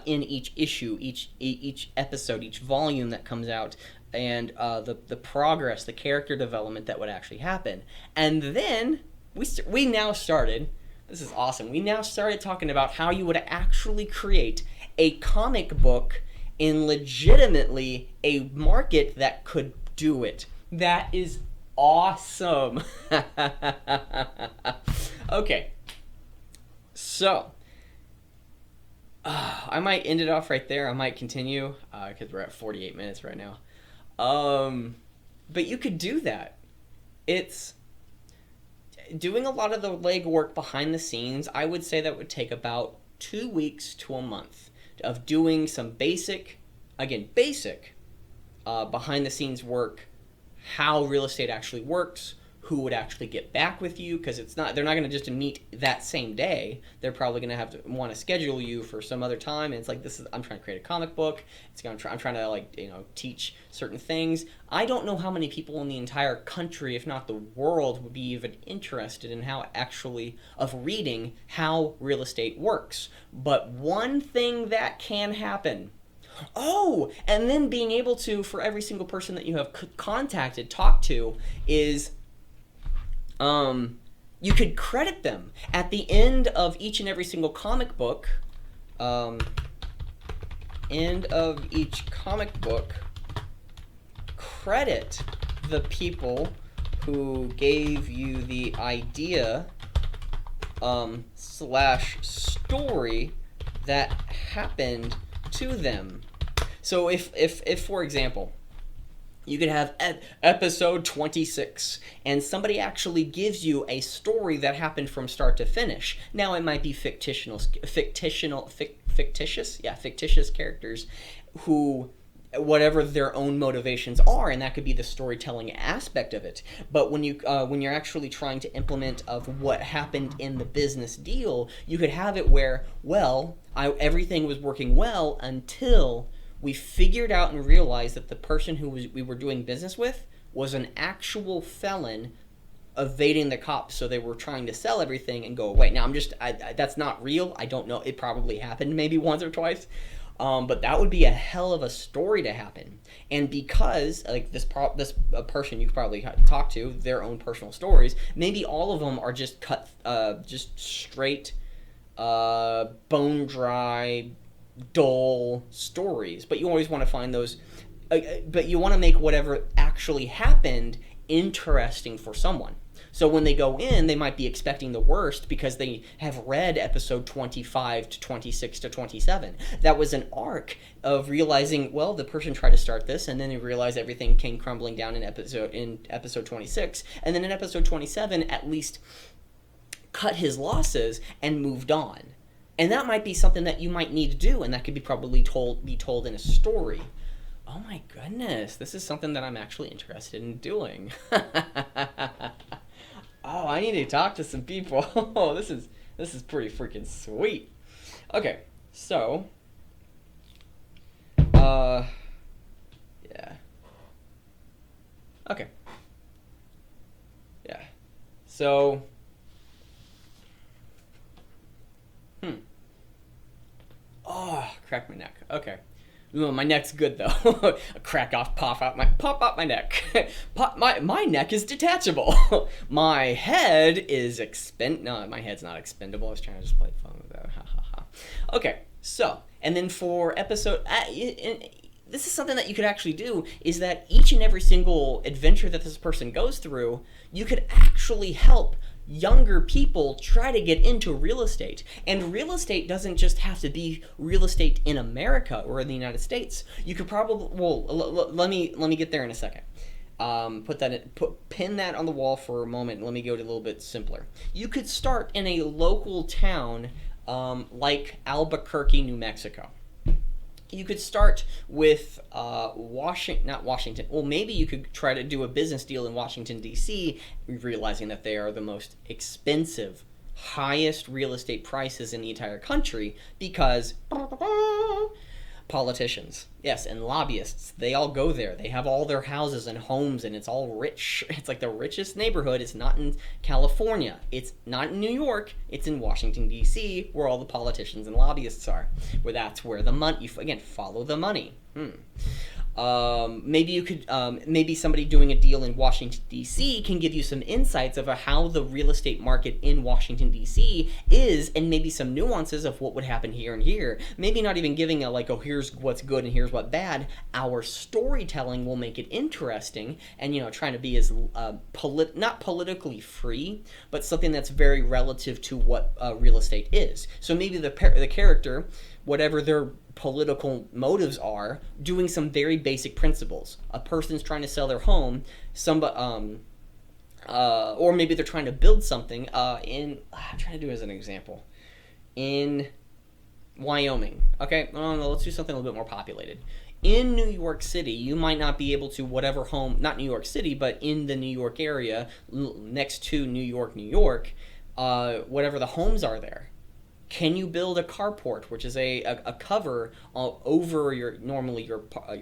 in each issue, each episode, each volume that comes out, and the progress, the character development that would actually happen. And then we now started, this is awesome, we now started talking about how you would actually create a comic book in legitimately a market that could do it. That is awesome. Okay, so I might end it off right there. I might continue because we're at 48 minutes right now. But you could do that. It's doing a lot of the legwork behind the scenes. I would say that would take about 2 weeks to a month of doing some basic behind the scenes work, how real estate actually works, who would actually get back with you, because they're not going to just meet that same day. They're probably going to have to want to schedule you for some other time, and it's like, I'm trying to create a comic book. I'm trying to teach certain things. I don't know how many people in the entire country, if not the world, would be even interested in reading how real estate works. But one thing that can happen. Oh, and then being able to, for every single person that you have talked to, is you could credit them at the end of each and every single comic book. End of each comic book, credit the people who gave you the idea / story that happened to them. So if for example, you could have episode 26, and somebody actually gives you a story that happened from start to finish. Now it might be fictitious characters who, whatever their own motivations are, and that could be the storytelling aspect of it. But when you're actually trying to implement of what happened in the business deal, you could have it where, well, everything was working well until we figured out and realized that the person we were doing business with was an actual felon evading the cops, so they were trying to sell everything and go away. Now, that's not real. I don't know. It probably happened maybe once or twice. But that would be a hell of a story to happen. And because, like, this person you probably talk to, their own personal stories, maybe all of them are just just straight, bone dry, dull stories. But you always want to find those, but you want to make whatever actually happened interesting for someone. So when they go in, they might be expecting the worst because they have read episode 25 to 26 to 27. That was an arc of realizing, well, the person tried to start this, and then they realized everything came crumbling down in episode 26. And then in episode 27, at least cut his losses and moved on. And that might be something that you might need to do, and that could be probably told in a story. Oh my goodness, this is something that I'm actually interested in doing. Oh, I need to talk to some people. Oh, this is pretty freaking sweet. Okay, so yeah. Okay. Yeah. So oh, crack my neck. Okay. Well, my neck's good though. Crack off, pop out my neck. My neck is detachable. My head is No, my head's not expendable. I was trying to just play fun with that. Ha ha ha. Okay, so and then for episode, this is something that you could actually do. Is that each and every single adventure that this person goes through, you could actually help younger people try to get into real estate. And real estate doesn't just have to be real estate in America or in the United States. You could probably, well, let me get there in a second. Pin that on the wall for a moment. Let me go to a little bit simpler. You could start in a local town like Albuquerque, New Mexico. You could start with not Washington. Well, maybe you could try to do a business deal in Washington, D.C., realizing that they are the most expensive, highest real estate prices in the entire country because politicians, yes, and lobbyists, they all go there. They have all their houses and homes, and it's all rich. It's like the richest neighborhood. It's not in California. It's not in New York. It's in Washington, D.C., where all the politicians and lobbyists are. Where that's where the money, again, follow the money. Maybe you could, maybe somebody doing a deal in Washington, D.C. can give you some insights of how the real estate market in Washington, D.C. is, and maybe some nuances of what would happen here and here. Maybe not even giving oh, here's what's good and here's what's bad. Our storytelling will make it interesting, and, trying to be as, not politically free, but something that's very relative to what real estate is. So maybe the character, whatever their political motives are, doing some very basic principles. A person's trying to sell their home, or maybe they're trying to build something I'm trying to do as an example. In Wyoming, okay? Let's do something a little bit more populated. In New York City, you might not be able to, whatever home, not New York City, but in the New York area, next to New York, whatever the homes are there. Can you build a carport, which is a cover over your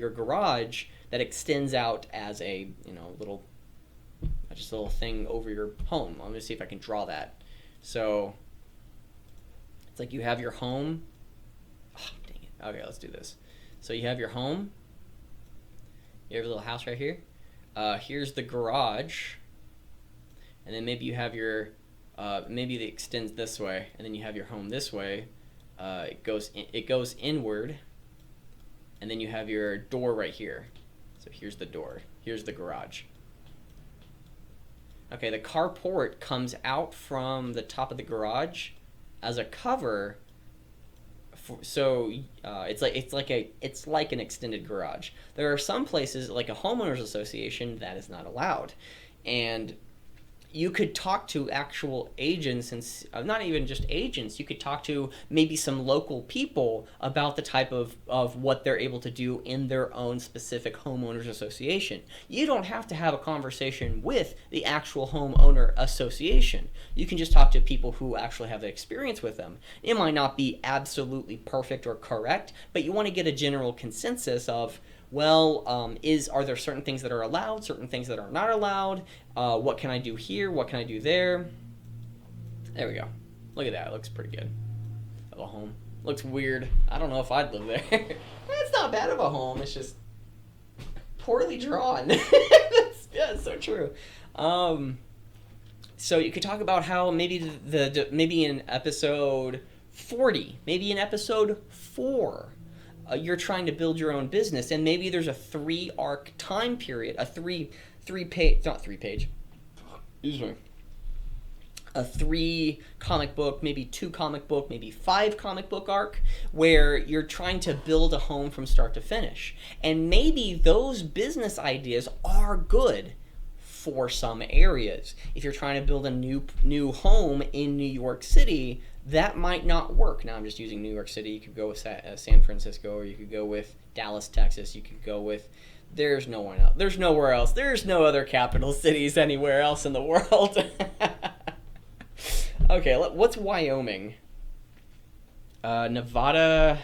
garage that extends out as a little thing over your home? Let me see if I can draw that. So it's like you have your home. Oh, dang it. Okay, let's do this. So you have your home. You have a little house right here. Here's the garage, and then maybe you have your. Maybe it extends this way, and then you have your home this way. It goes inward, and then you have your door right here. So here's the door. Here's the garage. Okay, the carport comes out from the top of the garage as a cover it's like an extended garage. There are some places like a homeowners association that is not allowed, and you could talk to actual agents and not even just agents. You could talk to maybe some local people about the type of what they're able to do in their own specific homeowners association. You don't have to have a conversation with the actual homeowner association. You can just talk to people who actually have the experience with them. It might not be absolutely perfect or correct, but you want to get a general consensus of, well, are there certain things that are allowed, certain things that are not allowed? What can I do here? What can I do there? There we go. Look at that. It looks pretty good. Of a home. Looks weird. I don't know if I'd live there. It's not bad of a home. It's just poorly drawn. Yeah, it's so true. So you could talk about how maybe maybe in episode 40, maybe in episode 4, you're trying to build your own business, and maybe there's a 3-arc time period, a three comic book, maybe 2 comic book, maybe 5 comic book arc, where you're trying to build a home from start to finish. And maybe those business ideas are good for some areas. If you're trying to build a new home in New York City, that might not work. Now I'm just using New York City. You could go with San Francisco, or you could go with Dallas, Texas. You could go with, there's no one else. There's nowhere else. There's no other capital cities anywhere else in the world. Okay, what's Wyoming? Nevada,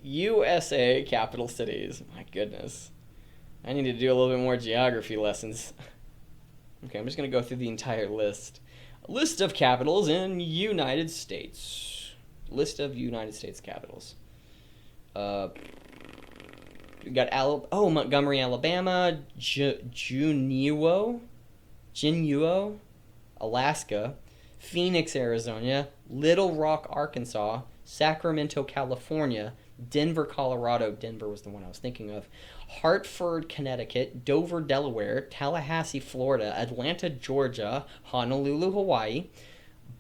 USA capital cities. My goodness. I need to do a little bit more geography lessons. Okay, I'm just going to go through the entire list. List of capitals in United States. List of United States capitals. We got Montgomery, Alabama, Juneau, Alaska, Phoenix, Arizona, Little Rock, Arkansas, Sacramento, California, Denver, Colorado. Denver was the one I was thinking of. Hartford, Connecticut, Dover, Delaware, Tallahassee, Florida, Atlanta, Georgia, Honolulu, Hawaii,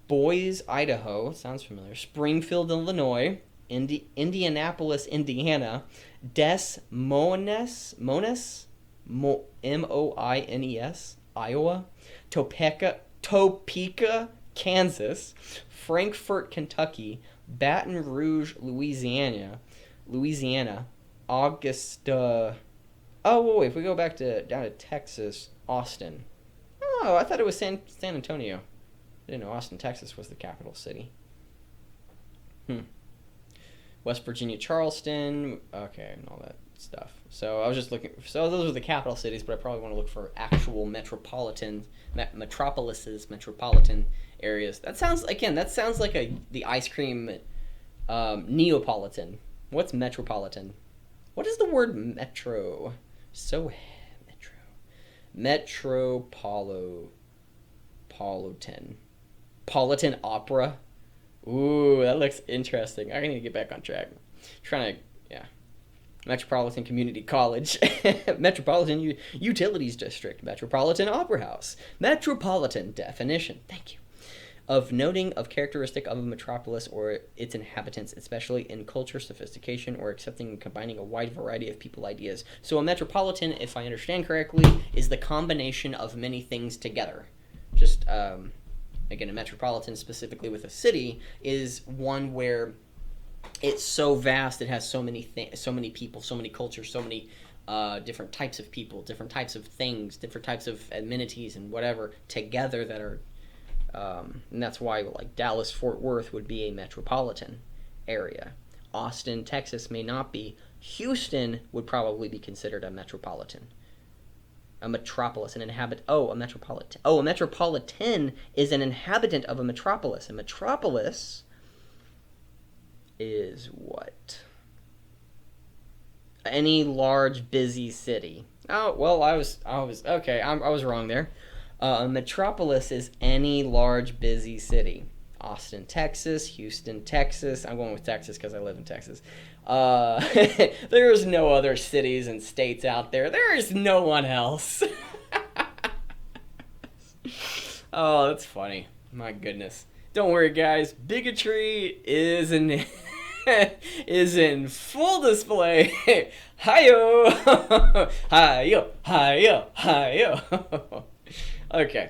Boise, Idaho, sounds familiar, Springfield, Illinois, Indianapolis, Indiana, Des Moines, M-O-I-N-E-S, Iowa, Topeka, Kansas, Frankfort, Kentucky, Baton Rouge, Louisiana, Augusta. If we go back down to Texas, Austin. Oh, I thought it was San Antonio. I didn't know Austin, Texas was the capital city. West Virginia, Charleston. Okay, and all that stuff. So I was just looking. So those are the capital cities, but I probably want to look for actual metropolitan areas. That sounds like the ice cream Neapolitan. What's metropolitan? What is the word metro? Metropolitan. Politan opera. Ooh, that looks interesting. I need to get back on track. Metropolitan Community College. Metropolitan Utilities District. Metropolitan Opera House. Metropolitan definition. Thank you. Of noting of characteristic of a metropolis or its inhabitants, especially in culture, sophistication, or accepting and combining a wide variety of people ideas. So a metropolitan, if I understand correctly, is the combination of many things together. Just, again, a metropolitan specifically with a city is one where it's so vast, it has so many people, so many cultures, so many different types of people, different types of things, different types of amenities and whatever together that are, and that's why like Dallas, Fort Worth would be a metropolitan area. Austin, Texas may not be. Houston would probably be considered a metropolitan. A metropolis, an inhabit. A metropolitan. A metropolitan is an inhabitant of a metropolis. A metropolis is what? Any large, busy city. Oh, well, I was okay. I was wrong there. A metropolis is any large, busy city. Austin, Texas, Houston, Texas. I'm going with Texas because I live in Texas. There's no other cities and states out there. There is no one else. Oh, that's funny. My goodness. Don't worry, guys. Bigotry is in is in full display. Hi-yo! Hi-yo! Hi-yo! Hi-yo! Okay.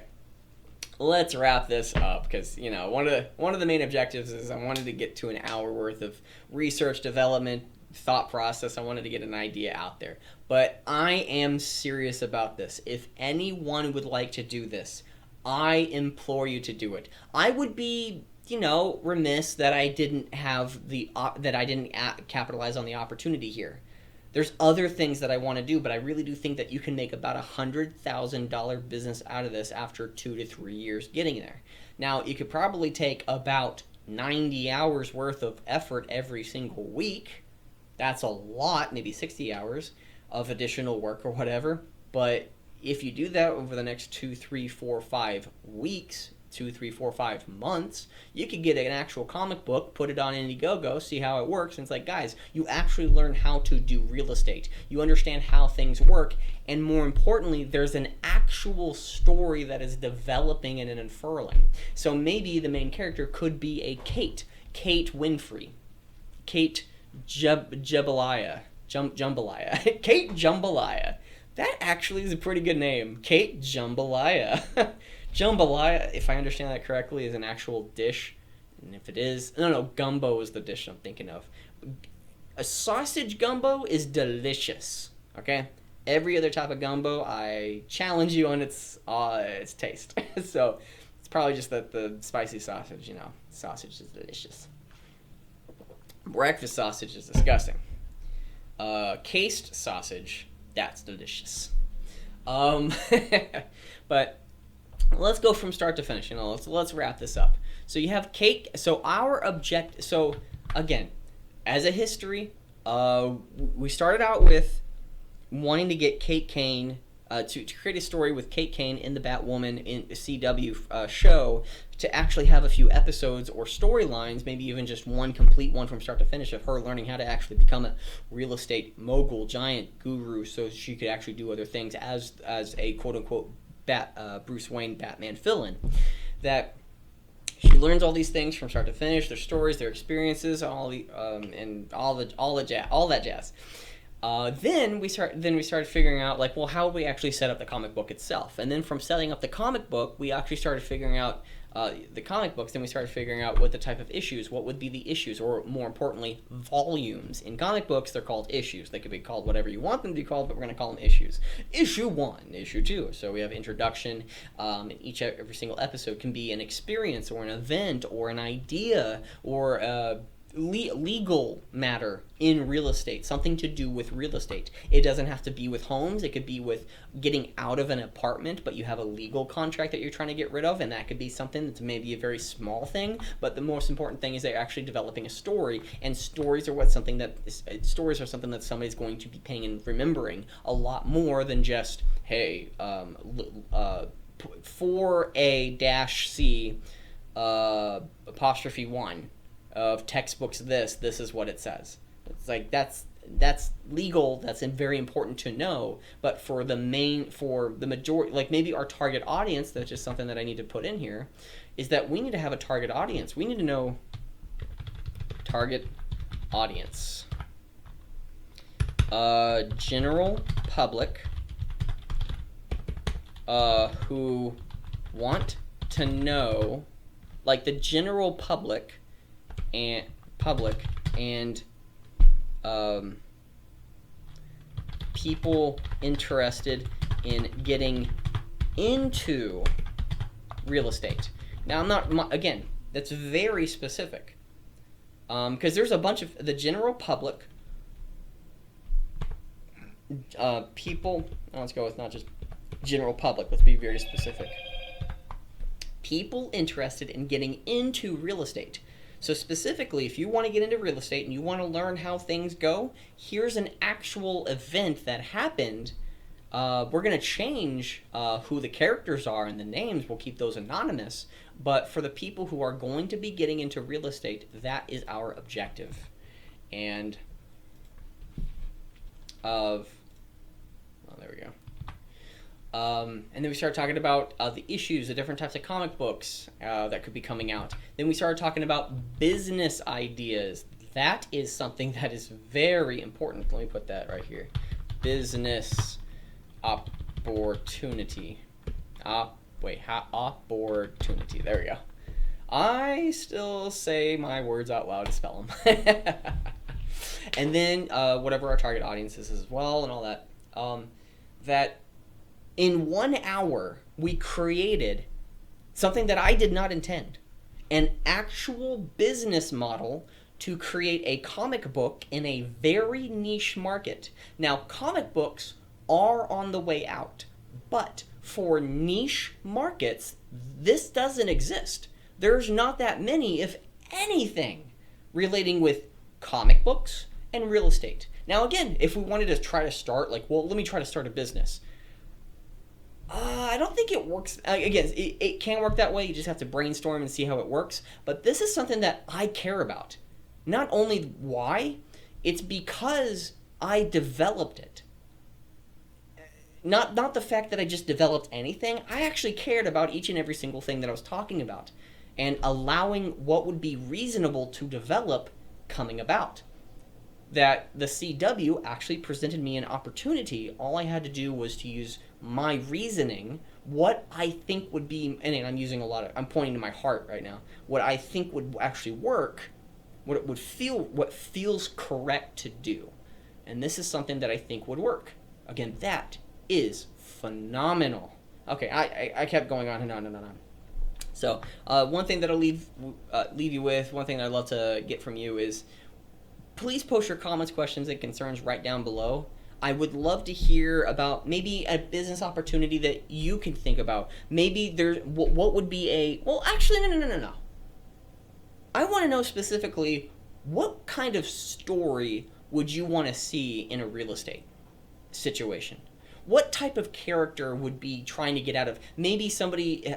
Let's wrap this up because, you know, one of the main objectives is I wanted to get to an hour worth of research, development, thought process. I wanted to get an idea out there. But I am serious about this. If anyone would like to do this, I implore you to do it. I would be, you know, remiss that I didn't have capitalize on the opportunity here. There's other things that I want to do, but I really do think that you can make about $100,000 business out of this after 2 to 3 years getting there. Now, you could probably take about 90 hours worth of effort every single week. That's a lot, maybe 60 hours of additional work or whatever. But if you do that over the next 2, 3, 4, 5 weeks, 2, 3, 4, 5 months, you could get an actual comic book, put it on Indiegogo, see how it works, and it's like, guys, you actually learn how to do real estate. You understand how things work, and more importantly, there's an actual story that is developing and unfurling. So maybe the main character could be a Kate Winfrey, Kate Jambalaya, Kate Jambalaya. That actually is a pretty good name, Kate Jambalaya. Jambalaya, if I understand that correctly, is an actual dish. And if it is... No, gumbo is the dish I'm thinking of. A sausage gumbo is delicious, okay? Every other type of gumbo, I challenge you on its taste. So, it's probably just that the spicy sausage, you know, sausage is delicious. Breakfast sausage is disgusting. Cased sausage, that's delicious. But... let's go from start to finish. You know, let's wrap this up. So you have Kate. So So again, as a history, we started out with wanting to get Kate Kane to create a story with Kate Kane in the Batwoman in the CW show to actually have a few episodes or storylines, maybe even just one complete one from start to finish of her learning how to actually become a real estate mogul, giant guru, so she could actually do other things as a quote unquote Bruce Wayne Batman fill-in. That she learns all these things from start to finish, their stories, their experiences, and all that jazz. Then we started figuring out, like, well, how would we actually set up the comic book itself? And then from setting up the comic book, we actually started figuring out the comic books. Then we started figuring out what the type of issues, what would be the issues, or more importantly, volumes. In comic books, they're called issues. They could be called whatever you want them to be called, but we're going to call them issues. Issue 1, Issue 2. So we have introduction, and every single episode can be an experience or an event or an idea or legal matter in real estate, something to do with real estate. It doesn't have to be with homes. It could be with getting out of an apartment, but you have a legal contract that you're trying to get rid of, and that could be something that's maybe a very small thing, but the most important thing is they're actually developing a story, and stories are something that somebody's going to be paying and remembering a lot more than just, hey, 4A-C apostrophe 1 of textbooks, this is what it says. It's like that's legal, that's very important to know, but for the majority, like maybe our target audience, that's just something that I need to put in here, is that we need to have a target audience. We need to know target audience. General public who want to know, like the general public and people interested in getting into real estate. Now, I'm not, again, that's very specific, because there's a bunch of the general public people. Let's go with not just general public. Let's be very specific. People interested in getting into real estate. So specifically, if you want to get into real estate and you want to learn how things go, here's an actual event that happened. We're going to change who the characters are and the names. We'll keep those anonymous. But for the people who are going to be getting into real estate, that is our objective. And there we go. And then we started talking about the issues, the different types of comic books that could be coming out. Then we started talking about business ideas. That is something that is very important. Let me put that right here. Business opportunity. Opportunity. There we go. I still say my words out loud to spell them. And then whatever our target audience is as well and all that. That in 1 hour, we created something that I did not intend. An actual business model to create a comic book in a very niche market. Now, comic books are on the way out, but for niche markets, this doesn't exist. There's not that many, if anything, relating with comic books and real estate. Now, again, if we wanted to try to start, let me try to start a business. I don't think it works. Again, it can work that way. You just have to brainstorm and see how it works. But this is something that I care about. Not only why, it's because I developed it. Not the fact that I just developed anything. I actually cared about each and every single thing that I was talking about and allowing what would be reasonable to develop coming about. That the CW actually presented me an opportunity. All I had to do was to use my reasoning, what I think would be, and I'm pointing to my heart right now, what I think would actually work, what feels correct to do. And this is something that I think would work. Again, that is phenomenal. Okay, I kept going on and on and on. So one thing that I'll leave you with, one thing that I'd love to get from you is, please post your comments, questions, and concerns right down below. I would love to hear about maybe a business opportunity that you can think about. Maybe there's what would be no. I want to know specifically, what kind of story would you want to see in a real estate situation? What type of character would be trying to get out of, maybe somebody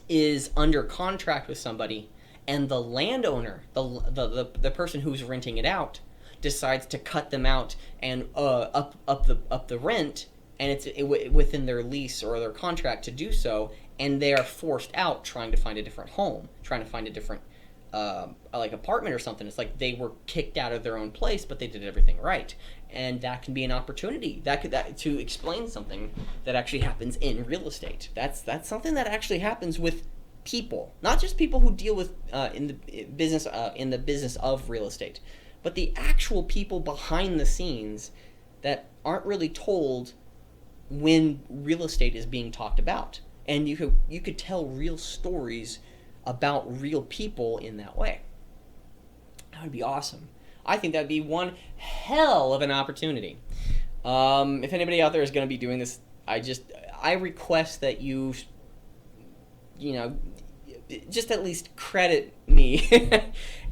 is under contract with somebody, and the landowner, the person who's renting it out, decides to cut them out and up the rent, and it's within their lease or their contract to do so, and they are forced out trying to find a different home, trying to find a different apartment or something. It's like they were kicked out of their own place, but they did everything right, and that can be an opportunity that to explain something that actually happens in real estate. That's something that actually happens with people, not just people who deal with in the business of real estate, but the actual people behind the scenes that aren't really told when real estate is being talked about. And you could tell real stories about real people in that way. That would be awesome. I think that'd be one hell of an opportunity. If anybody out there is going to be doing this, I request that you just at least credit me.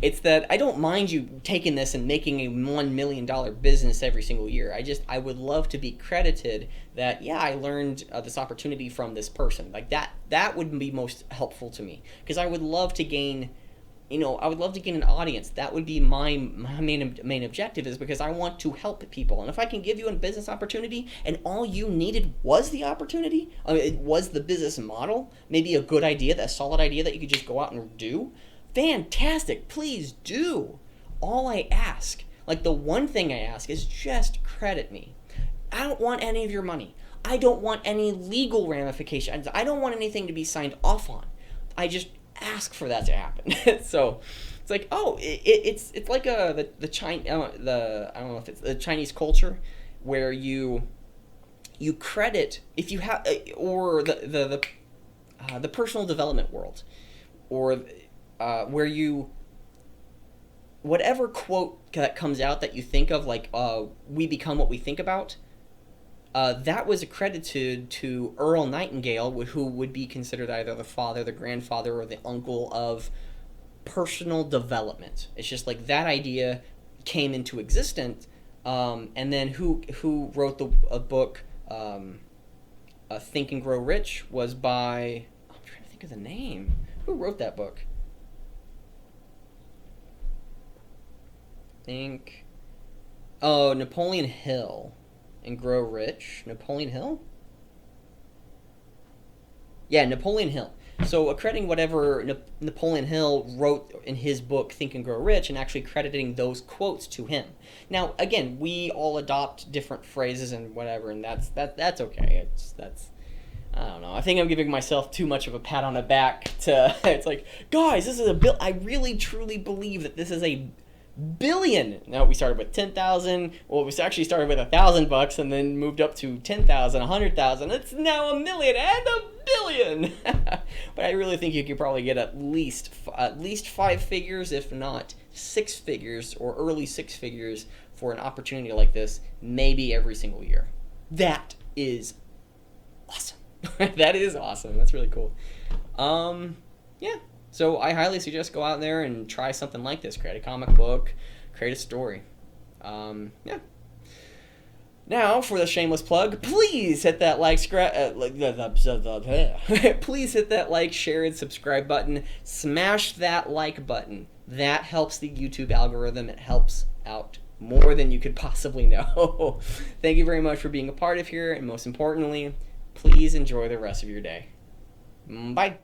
It's that I don't mind you taking this and making a $1 million business every single year. I would love to be credited that, yeah, I learned this opportunity from this person. Like that would be most helpful to me, because I would love to gain an audience. That would be my main objective, is because I want to help people. And if I can give you a business opportunity and all you needed was the opportunity, it was the business model, maybe a good idea, a solid idea that you could just go out and do, fantastic, please do. All I ask, the one thing I ask, is just credit me. I don't want any of your money. I don't want any legal ramifications. I don't want anything to be signed off on. I just ask for that to happen. So it's like, it's like the I don't know if it's the Chinese culture, where you credit, if you have, or the personal development world, or where you, whatever quote that comes out that you think of, we become what we think about, that was accredited to Earl Nightingale, who would be considered either the father, the grandfather, or the uncle of personal development. It's just like that idea came into existence, and then who wrote a book, Think and Grow Rich, was by, I'm trying to think of the name. Who wrote that book? Napoleon Hill. and Grow Rich. Napoleon Hill? Yeah, Napoleon Hill. So crediting whatever Napoleon Hill wrote in his book Think and Grow Rich, and actually crediting those quotes to him. Now, again, we all adopt different phrases and whatever, and that's okay. I don't know. I think I'm giving myself too much of a pat on the back to. It's like, guys, this is a bill. I really truly believe that this is a billion. No, we started with 10,000. Well, we actually started with $1,000 and then moved up to 10,000, 100,000. It's now a million and a billion. But I really think you could probably get at least 5 figures, if not 6 figures or early 6 figures for an opportunity like this, maybe every single year. That is awesome. That is awesome. That's really cool. Yeah. So I highly suggest go out there and try something like this. Create a comic book, create a story. Yeah. Now for the shameless plug, please hit that please hit that like, share, and subscribe button. Smash that like button. That helps the YouTube algorithm. It helps out more than you could possibly know. Thank you very much for being a part of here, and most importantly, please enjoy the rest of your day. Bye.